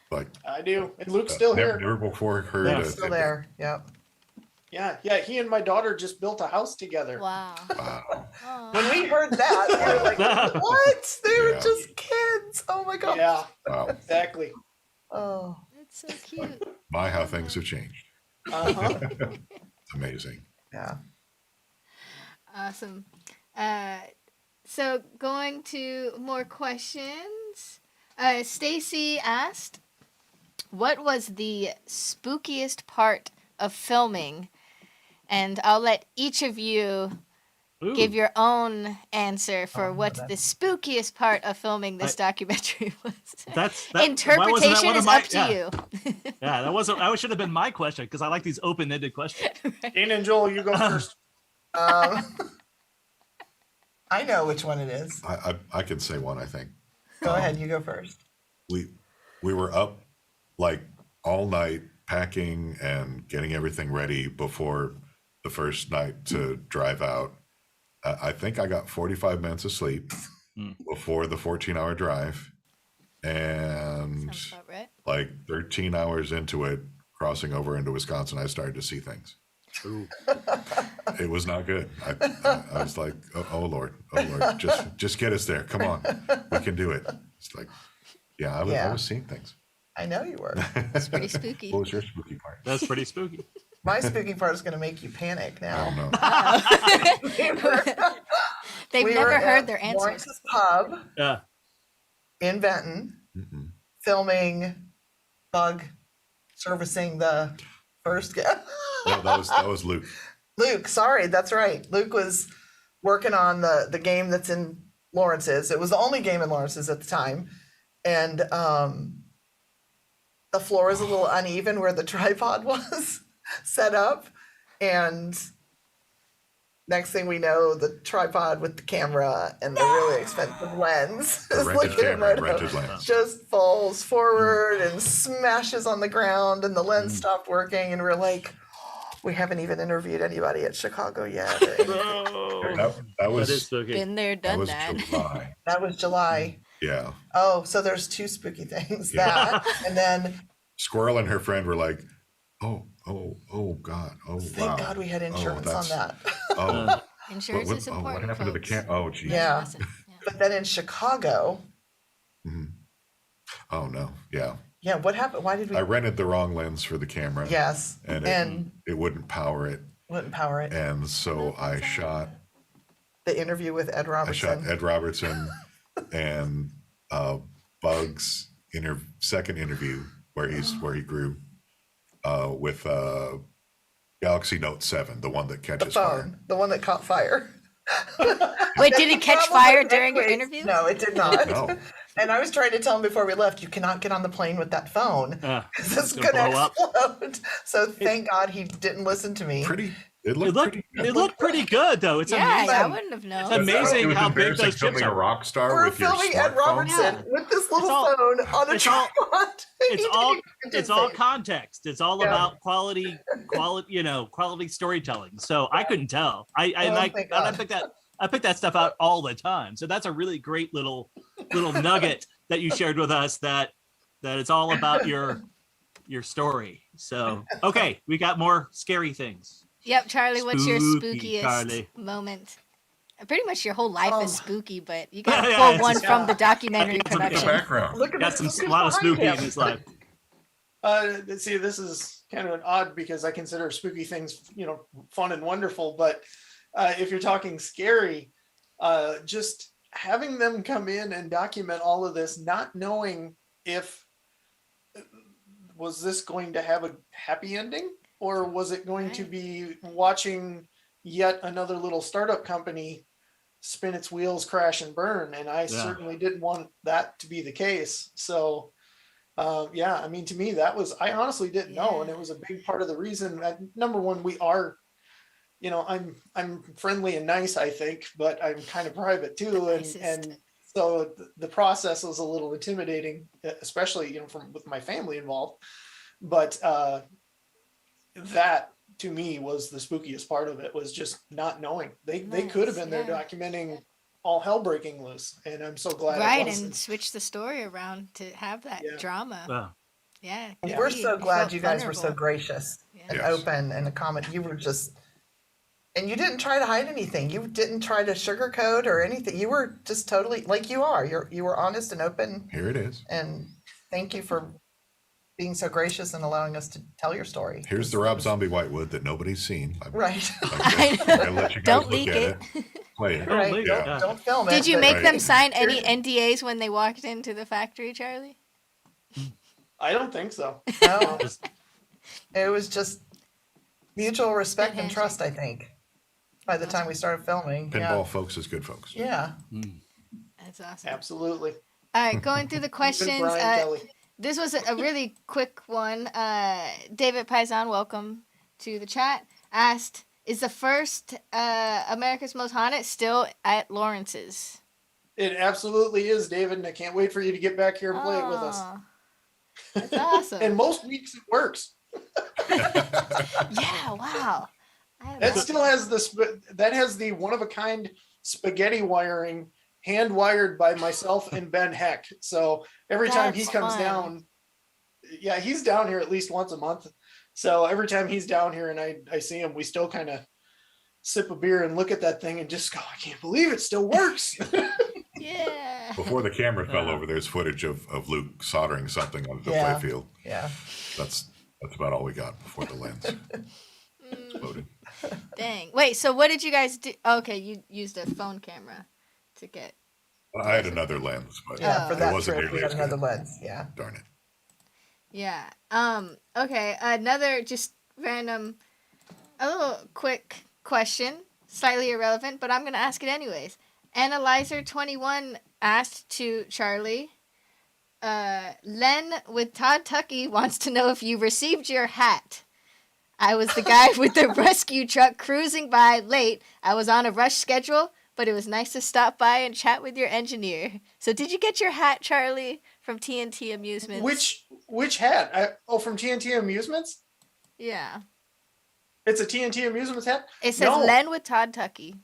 Like I do. And Luke's still here. Never before heard. He's still there. Yep. Yeah. He and my daughter just built a house together. Wow. Wow. When we heard that, we were like, "What? They were just kids." Oh my god. Yeah. Wow. Exactly. Oh. That's so cute. My, how things have changed. Uh-huh. It's amazing. Yeah. Awesome. So going to more questions. Stacy asked, what was the spookiest part of filming? And I'll let each of you give your own answer for what's the spookiest part of filming this documentary was. Interpretation is up to you. Yeah, that should have been my question, because I like these open-ended questions. Dana and Joel, you go first. I know which one it is. I can say one, I think. Go ahead, you go first. We were up like all night packing and getting everything ready before the first night to drive out. I think I got 45 minutes of sleep before the 14-hour drive. And like 13 hours into it, crossing over into Wisconsin, I started to see things. It was not good. I was like, oh Lord, just get us there. Come on, we can do it. It's like, I was seeing things. I know you were. It's pretty spooky. What was your spooky part? That's pretty spooky. My spooky part is going to make you panic now. Oh no. They've never heard their answers. Lawrence's Pub. Yeah. In Benton, filming Bug servicing the first guy. No, that was Luke. Luke, sorry, that's right. Luke was working on the game that's in Lawrence's. It was the only game in Lawrence's at the time. And the floor is a little uneven where the tripod was set up. And next thing we know, the tripod with the camera and the really expensive lens is looking at just falls forward and smashes on the ground, and the lens stopped working, and we're like, we haven't even interviewed anybody at Chicago yet. That was been there, done that. July. That was July. Yeah. Oh, so there's two spooky things. That and then Squirrel and her friend were like, oh God. Oh, thank God we had insurance on that. Insurance is important. What happened to the camp? Oh, geez. Yeah. But then in Chicago. Oh no. Yeah. Yeah. What happened? Why did we? I rented the wrong lens for the camera. Yes. And it wouldn't power it. Wouldn't power it. And so I shot the interview with Ed Robertson. I shot Ed Robertson and Bug's second interview where he grew with Galaxy Note 7, the one that catches fire. The one that caught fire. Wait, did it catch fire during your interview? No, it did not. No. And I was trying to tell him before we left, you cannot get on the plane with that phone because it's going to explode. So thank God he didn't listen to me. It looked pretty good, though. It's amazing. I wouldn't have known. It's amazing how big those chips are. A rock star We're with your filming Ed Robertson with this little phone on a tripod. It's all context. It's all about quality, storytelling. So I couldn't tell. I pick that stuff out all the time. So that's a really great little nugget that you shared with us, that it's all about your story. So okay, we got more scary things. Yep, Charlie, what's your spookiest Charlie. moment? Pretty much your whole life is spooky, but you got to pull one from the documentary production. Look at got a lot of spooky in his life. See, this is kind of an odd because I consider spooky things, fun and wonderful. But if you're talking scary, just having them come in and document all of this, not knowing if was this going to have a happy ending, or was it going to be watching yet another little startup company spin its wheels, crash and burn. And I certainly didn't want that to be the case. So, yeah, I mean, to me, I honestly didn't know. And it was a big part of the reason that, number one, we are, you know, I'm friendly and nice, I think, but I'm kind of private too. And so the process was a little intimidating, especially, you know, with my family involved. But that to me was the spookiest part of it, was just not knowing. They could have been there documenting all hell breaking loose, and I'm so glad it wasn't. And switch the story around to have that drama. Wow. Yeah. We're so glad you guys were so vulnerable. gracious and open and comment. You were just, and you didn't try to hide anything. You didn't try to sugarcoat or anything. You were just totally like you are. You were honest and open. Here it is. And thank you for being so gracious and allowing us to tell your story. Here's the Rob Zombie Whitewood that nobody's seen. Right. I'll let you guys Don't look leak at it. Play it. Right. Yeah. Don't film it. Did you but- make them sign any NDAs when they walked into the factory, Charlie? I don't think so. No. It was just mutual respect and trust, I think, by the time we started filming. Pinball folks is good folks. Yeah. That's awesome. Absolutely. All right, going through the questions. Brian Kelly. This was a really quick one. David Paisan, welcome to the chat, asked, is the first America's Most Haunted still at Lawrence's? It absolutely is, David, and I can't wait for you to get back here and play it with us. Aw, that's awesome. And most weeks it works. Yeah, wow. That still has the one of a kind spaghetti wiring, hand wired by myself and Ben Heck. So every time he That's comes fun. down, he's down here at least once a month. So every time he's down here and I see him, we still kind of sip a beer and look at that thing and just go, I can't believe it still works. Yeah. Before the camera fell over, there's footage of Luke soldering something on the play field. Yeah. That's about all we got before the lens exploded. Dang. Wait, so what did you guys do? Okay, you used a phone camera to get. I had another lens, but For it that wasn't trip, we nearly had as another good. lens. Yeah. Darn it. Yeah. Okay, another just random, a little quick question, slightly irrelevant, but I'm going to ask it anyways. Analyzer21 asked to Charlie, Len with Todd Tucky wants to know if you received your hat. I was the guy with the rescue truck cruising by late. I was on a rush schedule, but it was nice to stop by and chat with your engineer. So did you get your hat, Charlie, from TNT Amusements? Which hat? From TNT Amusements? Yeah. It's a TNT Amusements hat? It says No. Len with Todd Tucky.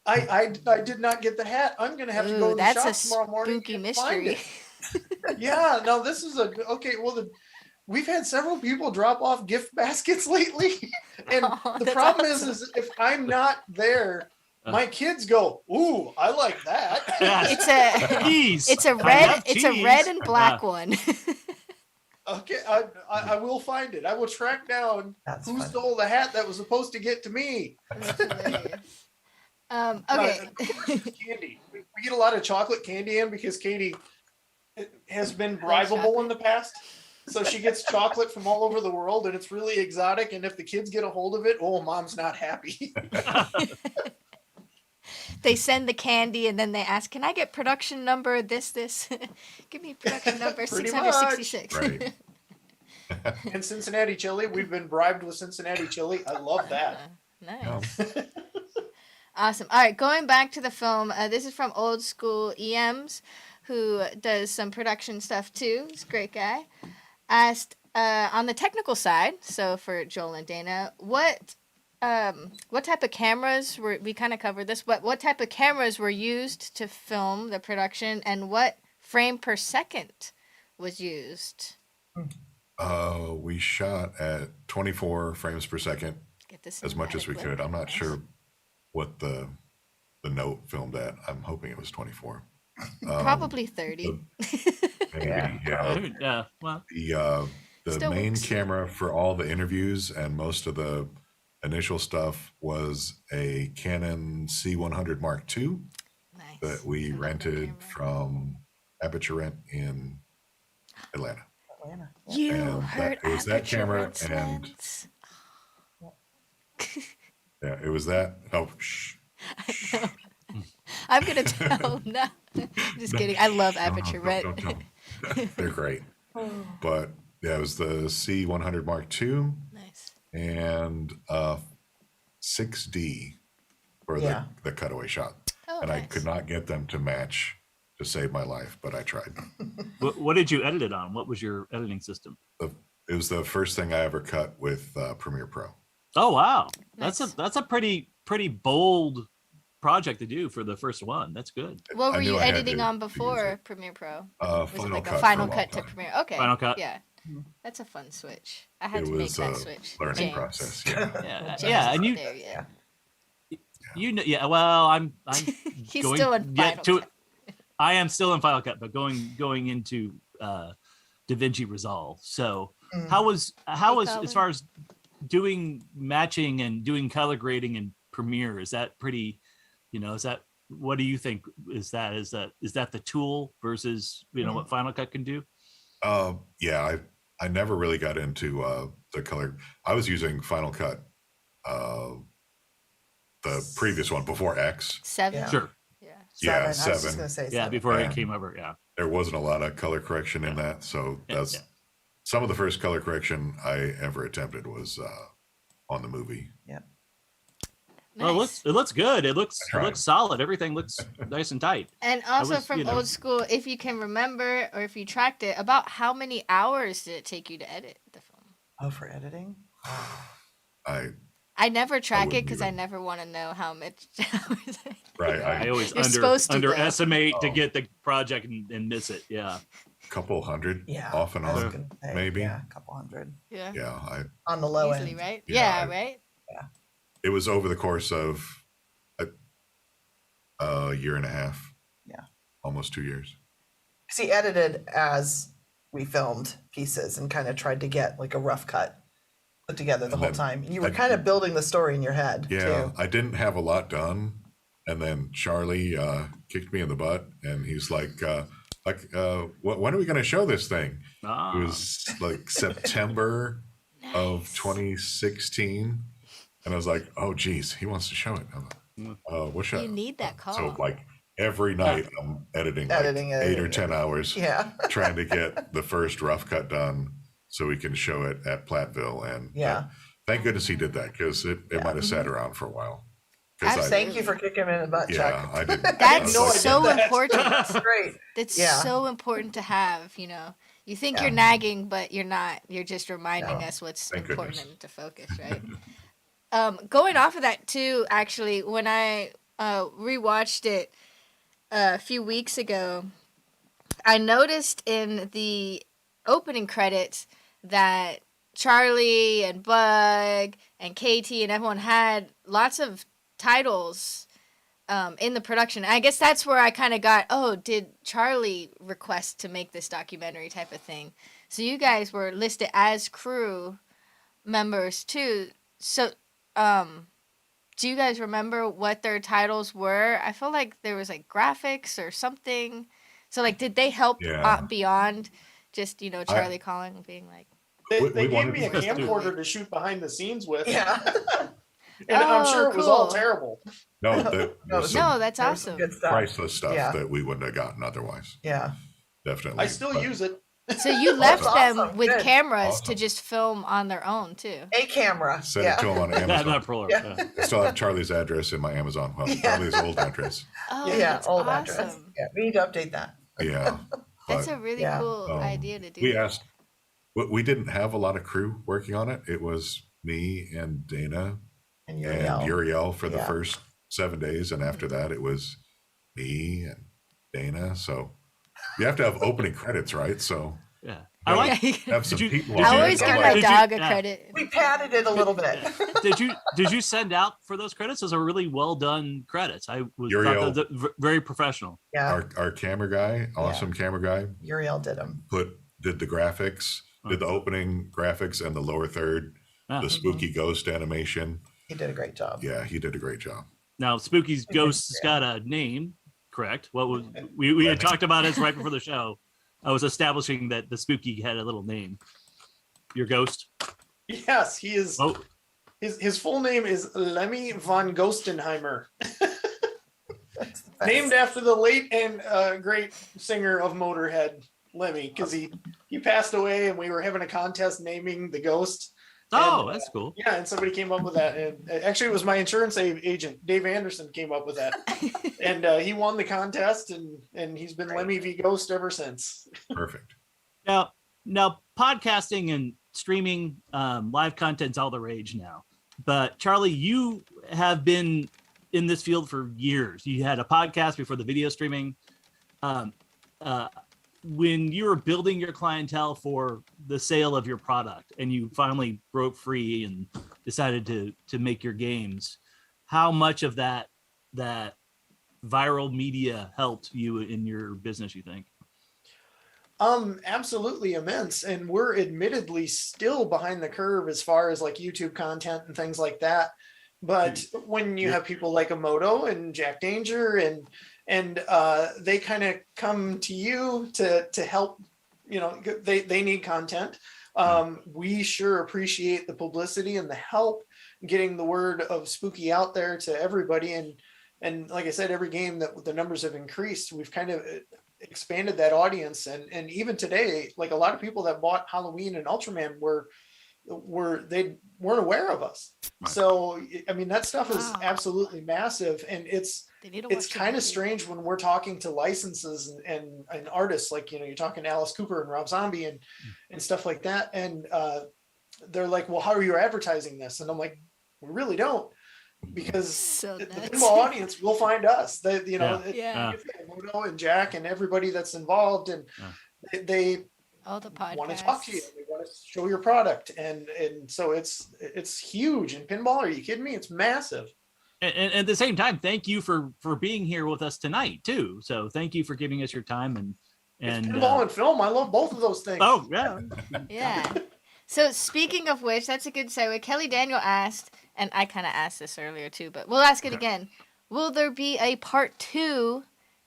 I did not get the hat. I'm going to have to go to the that's shop a tomorrow morning spooky and find mystery. it. Yeah, no, this is okay. Well, we've had several people drop off gift baskets lately, and the problem is if I'm not there, my kids go, "Ooh, I like that." It's a Cheese. it's a I red love it's a cheese. red and black one. Okay, I will find it. I will track down who funny. stole the hat that was supposed to get to me. That's hilarious. Okay. Candy. We get a lot of chocolate candy in because Katie has been bribable in the past. So she gets chocolate from all over the world and it's really exotic. And if the kids get a hold of it, mom's not happy. They send the candy and then they ask, "Can I get production number this?" Give me production number Pretty 666. Right. And Cincinnati chili, we've been bribed with Cincinnati chili. I love that. Nice. Awesome. All right, going back to the film. This is from Old School EMs, who does some production stuff too. He's a great guy. Asked on the technical side, so for Joel and Dana, what type of cameras we kind of covered this, but what type of cameras were used to film the production and what frame per second was used? We shot at 24 frames per second as much as we could. I'm not sure what the note filmed at. I'm hoping it was 24. Probably 30. Maybe, Yeah. Well, the Still main works. camera for all the interviews and most of the initial stuff was a Canon C100 Mark II that we rented from Aperture Rent in Atlanta. You And heard it was that Aperture camera Rent's and lens. yeah, it was that. Oh, shh. I'm gonna tell. No, just kidding. I love Aperture Red. Don't tell 'em. They're great. But yeah, it was the C100 Mark II Nice. and 6D for the cutaway shot. Oh, and I nice. could not get them to match to save my life, but I tried. What did you edit it on? What was your editing system? It was the first thing I ever cut with Premiere Pro. Oh wow, Nice. that's a pretty bold project to do for the first one. That's good. What I were knew you I had editing to on use before it. Premiere Pro? Final Was it like Cut a Final for a Cut to long time. Premiere? Okay. Final Cut. Yeah. That's a fun switch. I had It to make was that a switch. learning James. process. Yeah. Yeah, James yeah, and is you there, yeah. you know, yeah. Well, I'm He's going still in yet Final to. Cut. I am still in Final Cut, but going into DaVinci Resolve. So how was as far as doing matching and doing color grading in Premiere? Is that pretty? Is that, what do you think? Is that the tool versus what Final Cut can do? Yeah, I never really got into the color. I was using Final Cut, the previous one before X. 7. Yeah. Sure. Yeah. Yeah, I was just 7. gonna say Yeah, 7. before it And came over. Yeah. there wasn't a lot of color correction in that, so that's some of the first color correction I ever attempted was on the movie. Yeah. Well, Nice. it looks good. It looks tried. solid. Everything looks nice and tight. And also was, from old school, if you can remember or if you tracked it, about how many hours did it take you to edit the film? Oh, for editing? I never track it wouldn't because I even- never want to know how much hours. Right, I always You're supposed to, though. underestimate to get the project and miss it. Yeah. couple hundred Yeah. off and I was on, gonna say, maybe. Yeah, a couple hundred. Yeah. Yeah, On the low Easily, end. right? Yeah, Yeah, right? it was over the course of a year and a half. Yeah. Almost 2 years. Because he edited as we filmed pieces and kind of tried to get like a rough cut put together the And whole then time. You were I- kind of building the story in your head, Yeah, too. I didn't have a lot done, and then Charlie kicked me in the butt, and he's like, when are we going to show this thing? Ah. It was like September of 2016, and I was like, oh geez, he wants to show it. I'm like, what should You need that call. So like every night I'm editing Editing, 8 or 10 hours, Yeah. trying to get the first rough cut done so we can show it at Platteville. And Yeah. thank goodness he did that, because it might have sat around for a while. 'Cause Thank you for kicking him in the butt, Yeah, Chuck. I didn't. That's I was so like, important. That's great. That's Yeah. so important to have, You think Yeah. you're nagging, but you're not. You're just reminding Yeah. us what's Thank important goodness. and to focus, right? Going off of that too, actually, when I rewatched it a few weeks ago, I noticed in the opening credits that Charlie and Bug and Katie and everyone had lots of titles in the production. I guess that's where I kind of got, did Charlie request to make this documentary type of thing? So you guys were listed as crew members too. So do you guys remember what their titles were? I feel like there was like graphics or something. So like, did they help beyond just, Charlie calling and being like, They gave me a to- camcorder to shoot behind the scenes with. Yeah. And I'm Oh, sure it was all cool. terrible. No, there's no, some that's There was some awesome. good stuff. priceless stuff Yeah. that we wouldn't have gotten otherwise. Yeah. Definitely. I still But use it. So you left That's them awesome. with Good. cameras to Awesome. just film on their own too. A camera. Send Yeah. it to him on Yeah, Amazon. not plural. Yeah. Yeah. I still have Charlie's address in my Amazon. Well, Charlie's old address. Oh, Yeah, that's old awesome. address. Yeah, we need to update that. Yeah. That's But, a really Yeah. cool idea to do. we that. asked, we didn't have a lot of crew working on it. It was me and Dana And and Uriel for the Yeah. first 7 days. And after that, it was me and Dana. So you have to have opening credits, right? So Yeah. you I gotta like. have some you- people. did I on always there. give I'm my like, dog a yeah. credit. We padded it a little bit. Did you send out for those credits? Those are really well done credits. I was Uriel. thought those were very professional. Yeah. our camera guy, awesome camera guy, Uriel did them. did the graphics, did the opening graphics and the lower third, Ah. the spooky ghost animation. He did a great job. Yeah, he did a great job. Now, Spooky's Ghost's got a name, correct? What was we had talked about this right before the show. I was establishing that the Spooky had a little name. Your ghost. Yes, he is. Oh, His full name is Lemmy von Ghostenheimer. Named after the late and great singer of Motorhead, Lemmy, because he passed away, and we were having a contest naming the ghost. Oh, And, that's cool. Yeah, and somebody came up with that, and actually it was my insurance agent, Dave Anderson, came up with that, and he won the contest, and he's been Lemmy v Ghost ever since. Perfect. Now, podcasting and streaming live content's all the rage now. But Charlie, you have been in this field for years. You had a podcast before the video streaming. When you were building your clientele for the sale of your product, and you finally broke free and decided to make your games, how much of that viral media helped you in your business, you think? Absolutely immense. And we're admittedly still behind the curve as far as like YouTube content and things like that. But when you have people like Emoto and Jack Danger and they kind of come to you to help, they need content. We sure appreciate the publicity and the help getting the word of Spooky out there to everybody. And like I said, every game that the numbers have increased, we've kind of expanded that audience. And even today, like a lot of people that bought Halloween and Ultraman they weren't aware of us. Right. So, I mean, that stuff is absolutely massive. And it's kind of strange when we're talking to licenses and artists, like, you're talking to Alice Cooper and Rob Zombie and stuff like that. And they're like, well, how are you advertising this? And I'm like, we really don't. Because the pinball audience will find us. Moto and Jack and everybody that's involved, and they all the podcasts want to talk to you. They want to show your product, and so it's huge in pinball. Are you kidding me? It's massive. And at the same time, thank you for being here with us tonight too. So thank you for giving us your time and pinball and film. I love both of those things. Oh yeah, yeah. So speaking of which, that's a good segue. Kelly Daniel asked, and I kind of asked this earlier too, but we'll ask it again. Will there be a part 2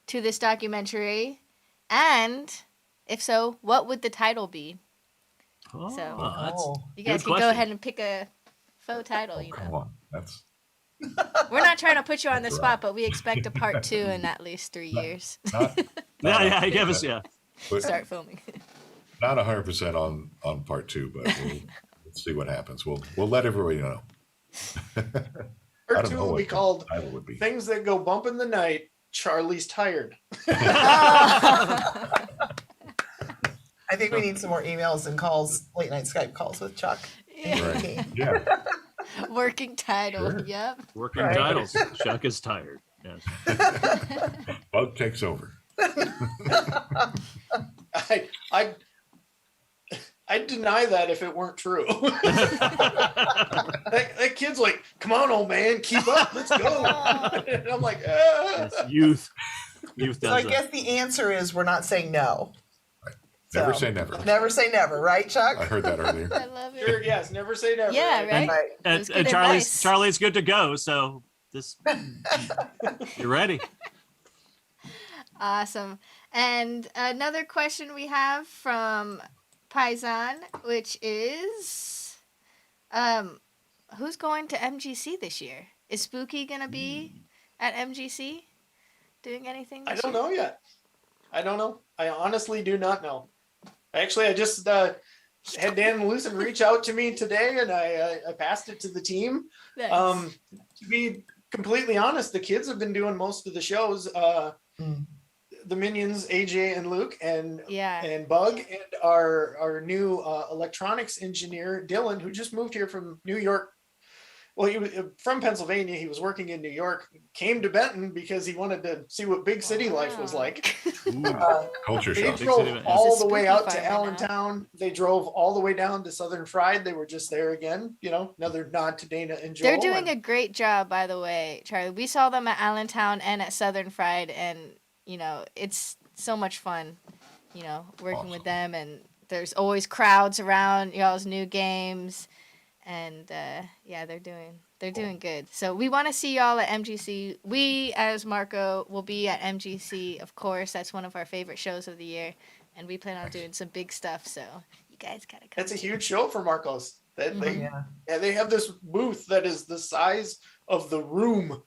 to this documentary? And if so, what would the title be? You guys can go ahead and pick a faux title. Come on, that's. We're not trying to put you on the spot, but we expect a part 2 in at least 3 years. Give us Start filming. Not 100% on part 2, but we'll see what happens. We'll let everybody know. Part 2 will be called Things That Go Bump in the Night. Charlie's Tired. I think we need some more emails and calls, late night Skype calls with Chuck. Yeah. Yeah. Working title. Sure. Yep. Working titles. Chuck is tired. Yes. Bug takes over. I'd deny that if it weren't true. that kid's like, come on, old man, keep up, let's go. And I'm like, Youth does so I guess the answer is we're not saying no. Right. Never say never. Never say never, right, Chuck? I heard that earlier. I love it. Sure, yes, never say never. Yeah, right? And good Charlie's good to go, so you're ready. Awesome. And another question we have from Paisan, which is, who's going to MGC this year? Is Spooky gonna be at MGC doing anything this I don't year? know yet. I don't know. I honestly do not know. Actually, I just had Dan Lucen reach out to me today, and I passed it to the team. Nice. To be completely honest, the kids have been doing most of the shows. The Minions, AJ and Luke, and Bug, and our new electronics engineer Dylan, who just moved here from New York. Well, he was from Pennsylvania. He was working in New York. Came to Benton because he wanted to see what big city life was like. Culture They shock. drove all the way out to Allentown. They drove all the way down to Southern Fried. They were just there again. Another nod to Dana and Joel. They're doing a great job, by the way, Charlie. We saw them at Allentown and at Southern Fried, and it's so much fun, working with them, and there's always crowds around y'all's new games, and they're doing good. So we want to see y'all at MGC. We, as Marco, will be at MGC, of course. That's one of our favorite shows of the year, and we plan on doing some big stuff, so you guys gotta come. That's a huge show for Marcos. They have this booth that is the size of the room.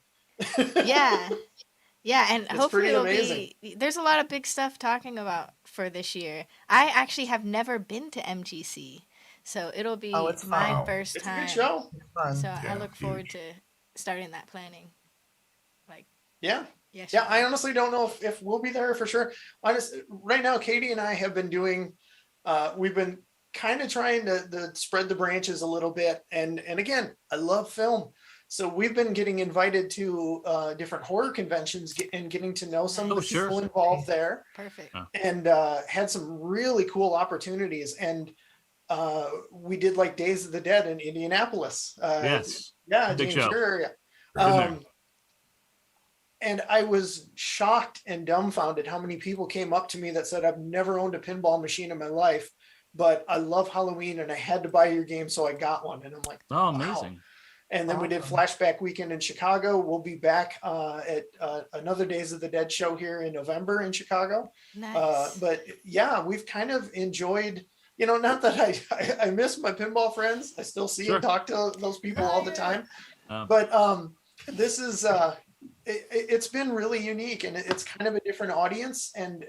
Yeah. Yeah, and It's hopefully pretty it'll amazing. be. There's a lot of big stuff talking about for this year. I actually have never been to MGC, so it'll be Oh, it's my fun. first It's a time. good show. It's fun. So I Yeah, look forward huge. to starting that planning. Like, Yeah. yes, Yeah, I honestly don't know if we'll be there for sure. Right now, Katie and I have been doing, we've been kind of trying to spread the branches a little bit. And again, I love film. So we've been getting invited to different horror conventions and getting to know some of the sure. people involved there, perfect. and had some really cool opportunities. And we did like Days of the Dead in Indianapolis. Yes. Yeah, Big James show. Sure area. Been there. And I was shocked and dumbfounded how many people came up to me that said, I've never owned a pinball machine in my life, but I love Halloween and I had to buy your game, so I got one. And I'm like, Oh, wow. amazing. And then we did Flashback Weekend in Chicago. We'll be back at another Days of the Dead show here in November in Chicago. Nice. But yeah, we've kind of enjoyed, not that I miss my pinball friends. I still see and talk to those people all the time. But this is, it's been really unique, and it's kind of a different audience, and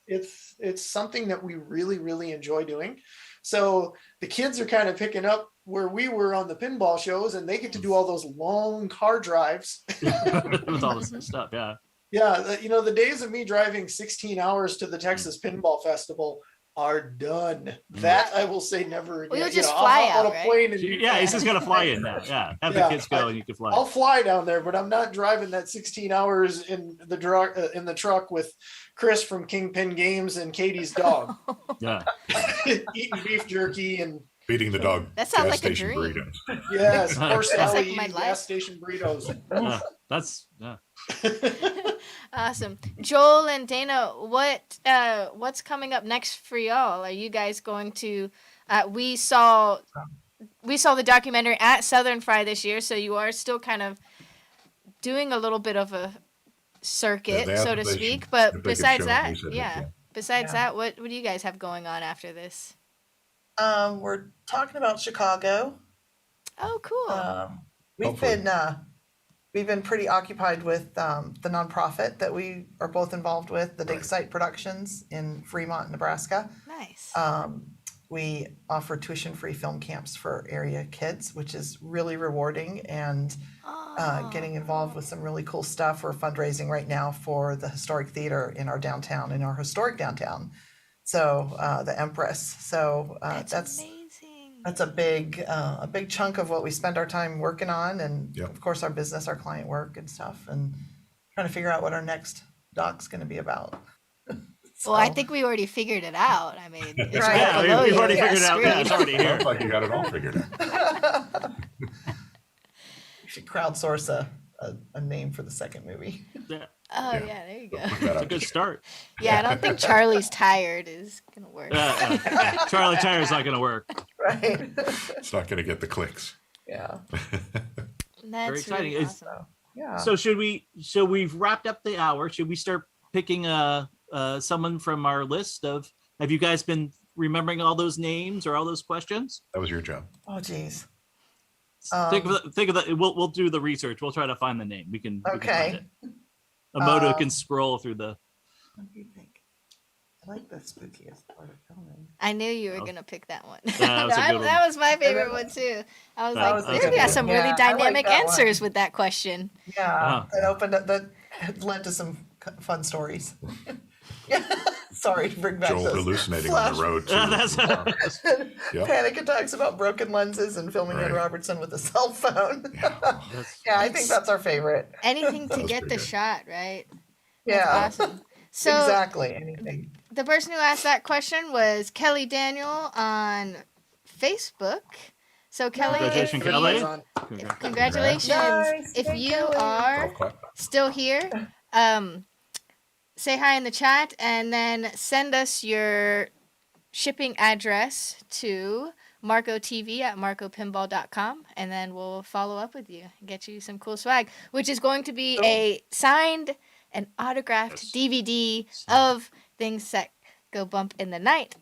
it's something that we really, really enjoy doing. So the kids are kind of picking up where we were on the pinball shows, and they get to do all those long car drives. With all this stuff, yeah. Yeah, the days of me driving 16 hours to the Texas Pinball Festival are done. That I will say never again. Well, you'll just fly I'll hop out, on a plane and Yeah, he's just gonna fly in now. Yeah, have the kids go and you can fly. I'll fly down there, but I'm not driving that 16 hours in the truck with Chris from Kingpin Games and Katie's dog. Yeah, eating beef jerky and Feeding the dog That sounds gas like a station dream. burritos. yes, poor Sally like my eating life. gas station burritos. that's Awesome. Joel and Dana, what's coming up next for y'all? Are you guys going to we saw the documentary at Southern Fry this year, so you are still kind of doing a little bit of a circuit, so to speak. But besides that, besides that, what do you guys have going on after this? We're talking about Chicago. Oh, cool. We've been pretty occupied with the nonprofit that we are both involved with, the Dig Site Productions in Fremont, Nebraska. Nice. We offer tuition-free film camps for area kids, which is really rewarding, and getting involved with some really cool stuff. We're fundraising right now for the historic theater in our historic downtown. So the Empress. So that's amazing. That's a big chunk of what we spend our time working on, and of course our business, our client work and stuff, and trying to figure out what our next doc's going to be about. Well, I think we already figured it out. I mean, it's Right. right below we've you already on the figured it out. Yeah, screen. it's already here. Sounds like you got it all figured out. We should crowdsource a name for the second movie. Yeah. Oh, yeah, there you go. It's a good start. Yeah, I don't think Charlie's Tired is going to work. Charlie Tire's not gonna work. Right. It's not going to get the clicks. Yeah. That's Very exciting. really It's- awesome. Yeah. So we've wrapped up the hour. Should we start picking someone from our list of? Have you guys been remembering all those names or all those questions? That was your job. Oh, geez. Think of that. We'll do the research. We'll try to find the name. We can find Okay. it. Amoto can scroll through the. What do you think? I like the spookiest part of filming. I knew you were going to pick that one. That was a good one. That was my favorite one, too. I was That like, was a we good got one. some Yeah, really I like dynamic that one. answers with that question. Yeah. It opened up, that led to some fun stories. Sorry to bring back Joel those hallucinating on the road. Too. Yep. Panic attacks about broken lenses and filming Ed Right. Robertson with a cell phone. That's- Yeah, I think that's our favorite. Anything to was get pretty the good. shot, right? Yeah. That's awesome. So Exactly. Anything. the person who asked that question was Kelly Daniel on Facebook. So Kelly, if Congratulations, you- Kelly. congratulations. Nice. If Thank you Kelly. are Golf clap. still here, say hi in the chat and then send us your shipping address to marcotv@marcopinball.com, and then we'll follow up with you and get you some cool swag, which is going to be a signed and autographed DVD of things that go bump in the night.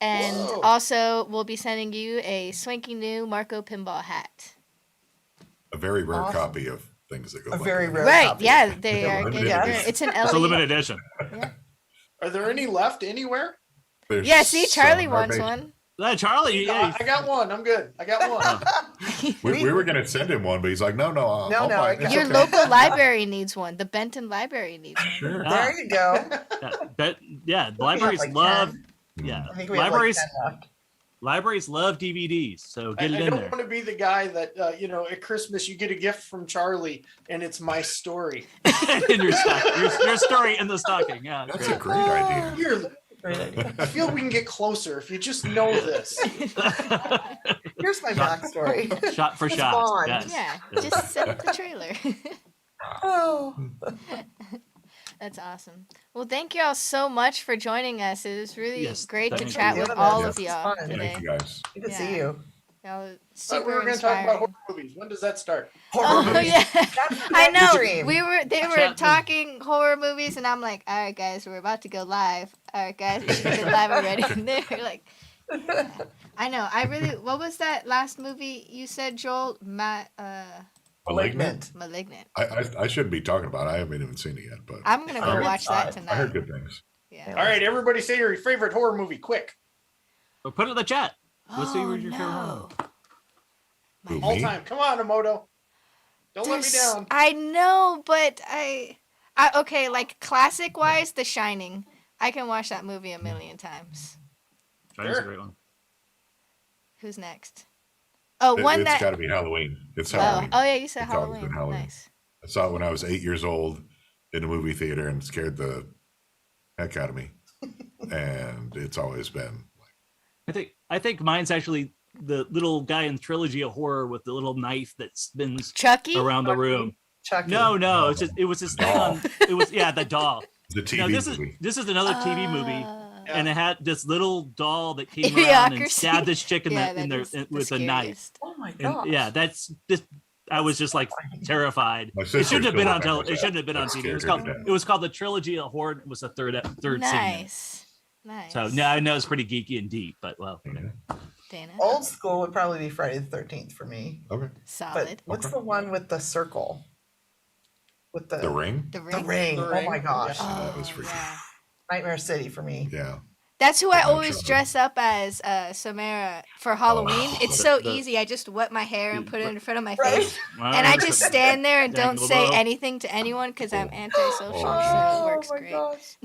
And also, we'll be sending you a swanky new Marco Pinball hat. A very rare Awesome. copy of things that go. A like very that. rare Right? copy. Yeah, they Yeah, are. limited Getting, edition. it's an It's a LE. limited edition. Are there any left anywhere? There's Yeah, see, Charlie some in our wants basement. one. Charlie, yeah, I got one. I'm good. I got one. We were going to send him one, but he's like, no, I'll No, find it. Your Okay. local library needs one. The Benton Library needs one. Sure. There you go. Libraries like love. 10. Yeah, I think we have libraries. like 10 left. Libraries love DVDs, so I get it in don't there. want to be the guy that at Christmas you get a gift from Charlie and it's my story. In your story in the stocking. Yeah, That's a great idea. Great idea. I feel we can get closer if you just know this. Here's my backstory. Shot for It's shot. Bond. Yes. Yeah, just set up the trailer. Oh. That's awesome. Well, thank you all so much for joining us. It was really Yes, great to thank chat you. with Yeah, all yeah. of y'all It's fun. today. Thank you guys. Good to Yeah. see you. Y'all We super were going to talk about inspiring. horror movies. When does that start? Oh yeah, I dream. know. They were talking horror movies, and I'm like, all right, guys, we're about to go live. All right, guys, we should get live already. And they were like, yeah. I know. What was that last movie you said, Joel? Malignant. Malignant. I shouldn't be talking about it. I haven't even seen it yet, but I'm gonna go watch that tonight. I heard good things. Yeah. All right, everybody say your favorite horror movie, quick. Well, put it in the chat. Let's see Oh, what your favorite no. Who, All me? time. Come on, Emoto. Don't let me down. I know, but I okay, like classic wise, The Shining. I can watch that movie a million times. Shining's a Sure. great one. Who's next? Oh, one It's that. got to be Halloween. It's Oh, Halloween. oh yeah, you said It's always Halloween. been Halloween. Nice. I saw it when I was 8 years old in a movie theater and scared the heck out of me. And it's always been I think mine's actually the little guy in Trilogy of Horror with the little knife that spins Chucky around the room. Chucky. No, it was this thing on. It was the doll. the TV No, movie. this is another TV movie, Uh, and it had this little doll that came around and Idiocracy. stabbed this chick in Yeah, the, in that their, is the with a knife. scariest. Oh my And god. yeah, that's just. I was just like terrified. My It sister shouldn't have still been on remembers television. It that. shouldn't have been on That TV. It was scared called. her to death. It was called the Trilogy of Horror. It was the third scene. Nice. Nice. So now I know it's pretty geeky and deep, but well. whatever. Dana. Old school would probably be Friday the 13th for me. Okay. Solid. But what's the one with the circle? With The Ring? The The Ring. ring. The Oh Ring. my gosh. Oh, That was freaky. yeah. Nightmare City for me. Yeah. That's who I I'm always sure. dress up as, Samara, for Halloween. It's so the- easy. I just wet my hair and put it in front of my Right? face. And I just stand there and don't Dangle say bow. anything to anyone because I'm antisocial, so Oh it works my great. gosh.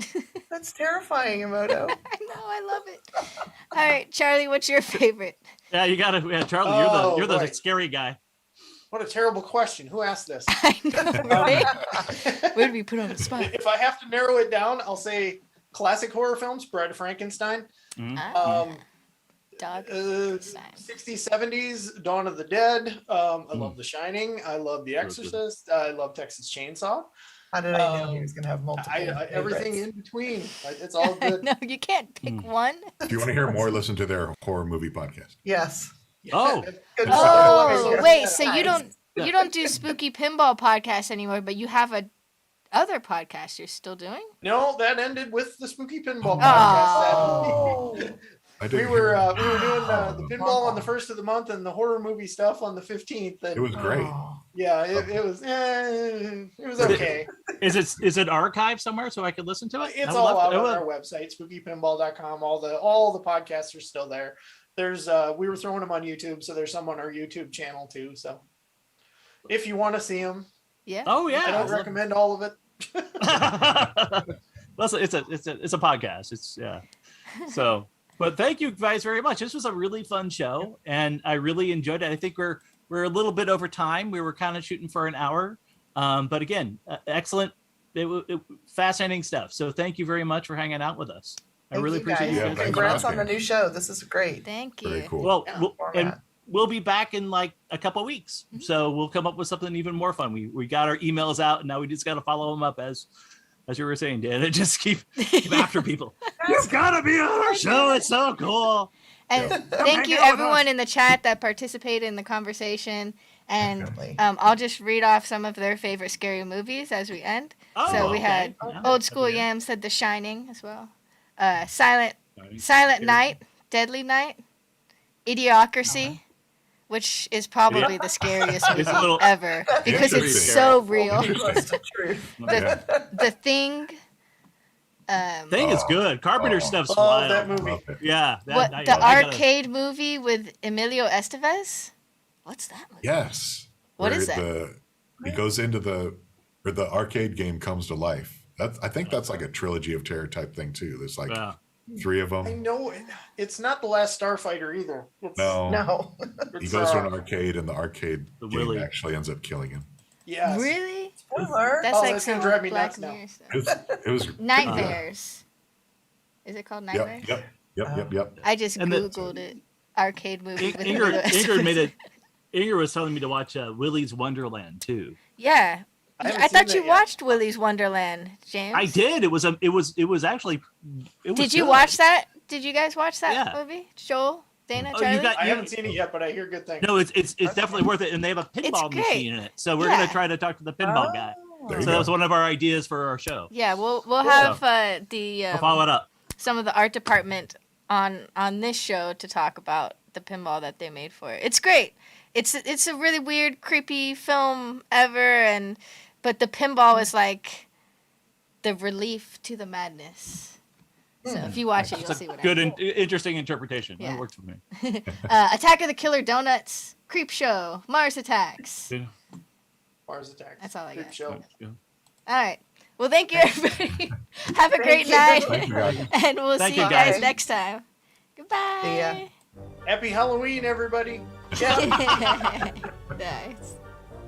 That's terrifying, Emoto. I know, I love it. All right, Charlie, what's your favorite? Yeah, you gotta. Yeah, Charlie, Oh, you're the right. scary guy. What a terrible question. Who asked this? I know, right? Where did we put on the spot? If I have to narrow it down, I'll say classic horror films, Bride of Frankenstein. Ah, Dog. 60s, 70s, Dawn of the Dead. I love The Shining. I love The Exorcist. I love Texas Chainsaw. How did I know he was going to have multiple? Everything favorites? in between. It's all good. No, you can't pick one. If you want to hear more, listen to their horror movie podcast. Yes. Oh, Good Oh, stuff. wait. So you Nice. don't do Spooky Pinball podcast anymore, but you have a other podcast you're still doing? No, that ended with the Spooky Pinball Oh. podcast. I We didn't were hear it. doing the pinball on the 1st of the month and the horror movie stuff on the 15th. It was great. Yeah, it was okay. is it archived somewhere so I could listen to it? I It's would all love- out I on would- our website, spookypinball.com. All the podcasts are still there. There's we were throwing them on YouTube, so there's some on our YouTube channel too. So if you want to see them, Yeah. Oh yeah. I don't recommend all of it. Listen, it's a podcast. It's yeah. So, but thank you guys very much. This was a really fun show, and I really enjoyed it. I think we're a little bit over time. We were kind of shooting for an hour, but again, excellent, fascinating stuff. So thank you very much for hanging out with us. I Thank really you, appreciate guys. you Yeah, guys. thanks for Congrats on asking. the new show. This is great. Thank you. Very cool. Well, Yeah, and format. we'll be back in like a couple of weeks, so we'll come up with something even more fun. We got our emails out, and now we just got to follow them up as you were saying, Dan. And just keep after people. You've got to be on our show. It's so cool. And thank you hang out with everyone in the chat that participated in the conversation. And Definitely. I'll just read off some of their favorite scary movies as we end. Oh, So we okay. had Yeah, Old School that'd be Yam said The Shining as well. Silent good. Silent Night, Deadly Night, Idiocracy, which is probably the scariest movie It's a little- ever because Yeah, it's it's so real. Close to truth. The Thing. Thing is good. Carpenter stuff's Oh, wild. that movie. Love it. Yeah. The I gotta- arcade movie with Emilio Estevez? What's that movie? Yes. What Where is that? He goes into the arcade game comes to life. I think that's like a trilogy of terror type thing too. There's like Yeah. 3 of I them. know it's not The Last Starfighter either. It's, No. No. He it's, goes to an arcade and the arcade The game Willy. actually ends up killing him. Yes. Really? Spoiler. That's Oh, like that's gonna some drive me Black nuts now. Mirror stuff. It was Nightmares. Is it called Nightmares? Yep. I just And the- Googled it. Arcade movie with Emilio Ingrid made Estevez. it. Ingrid was telling me to watch Willy's Wonderland too. Yeah. I haven't I thought seen you that yet. watched Willy's Wonderland, James. I did. It was actually. It was Did you good. watch that? Did you guys watch that Yeah. movie? Joel, Dana, Oh, Charlie? you got. I You, haven't seen it yet, but I hear good things. no, it's definitely worth it, and they have a pinball great. machine in it. So we're Yeah. gonna try to talk to the pinball guy. There So you that was go. one of our ideas for our show. Yeah, we'll have We'll follow it up. some of the art department on this show to talk about the pinball that they made for it. It's great. It's a really weird, creepy film ever, but the pinball is like the relief to the madness. So if you watch it, you'll see what I Good mean. and interesting interpretation. Yeah. That works for me. Attack of the Killer Donuts, Creep Show, Mars Attacks. Yeah. Mars Attacks. That's all I Creep got. Show. Yeah. All right. Well, thank you, everybody. Have a great night. Thank you, guys. And we'll Thank see you, you guys guys. next time. Goodbye. See ya. Happy Halloween, everybody. Nice.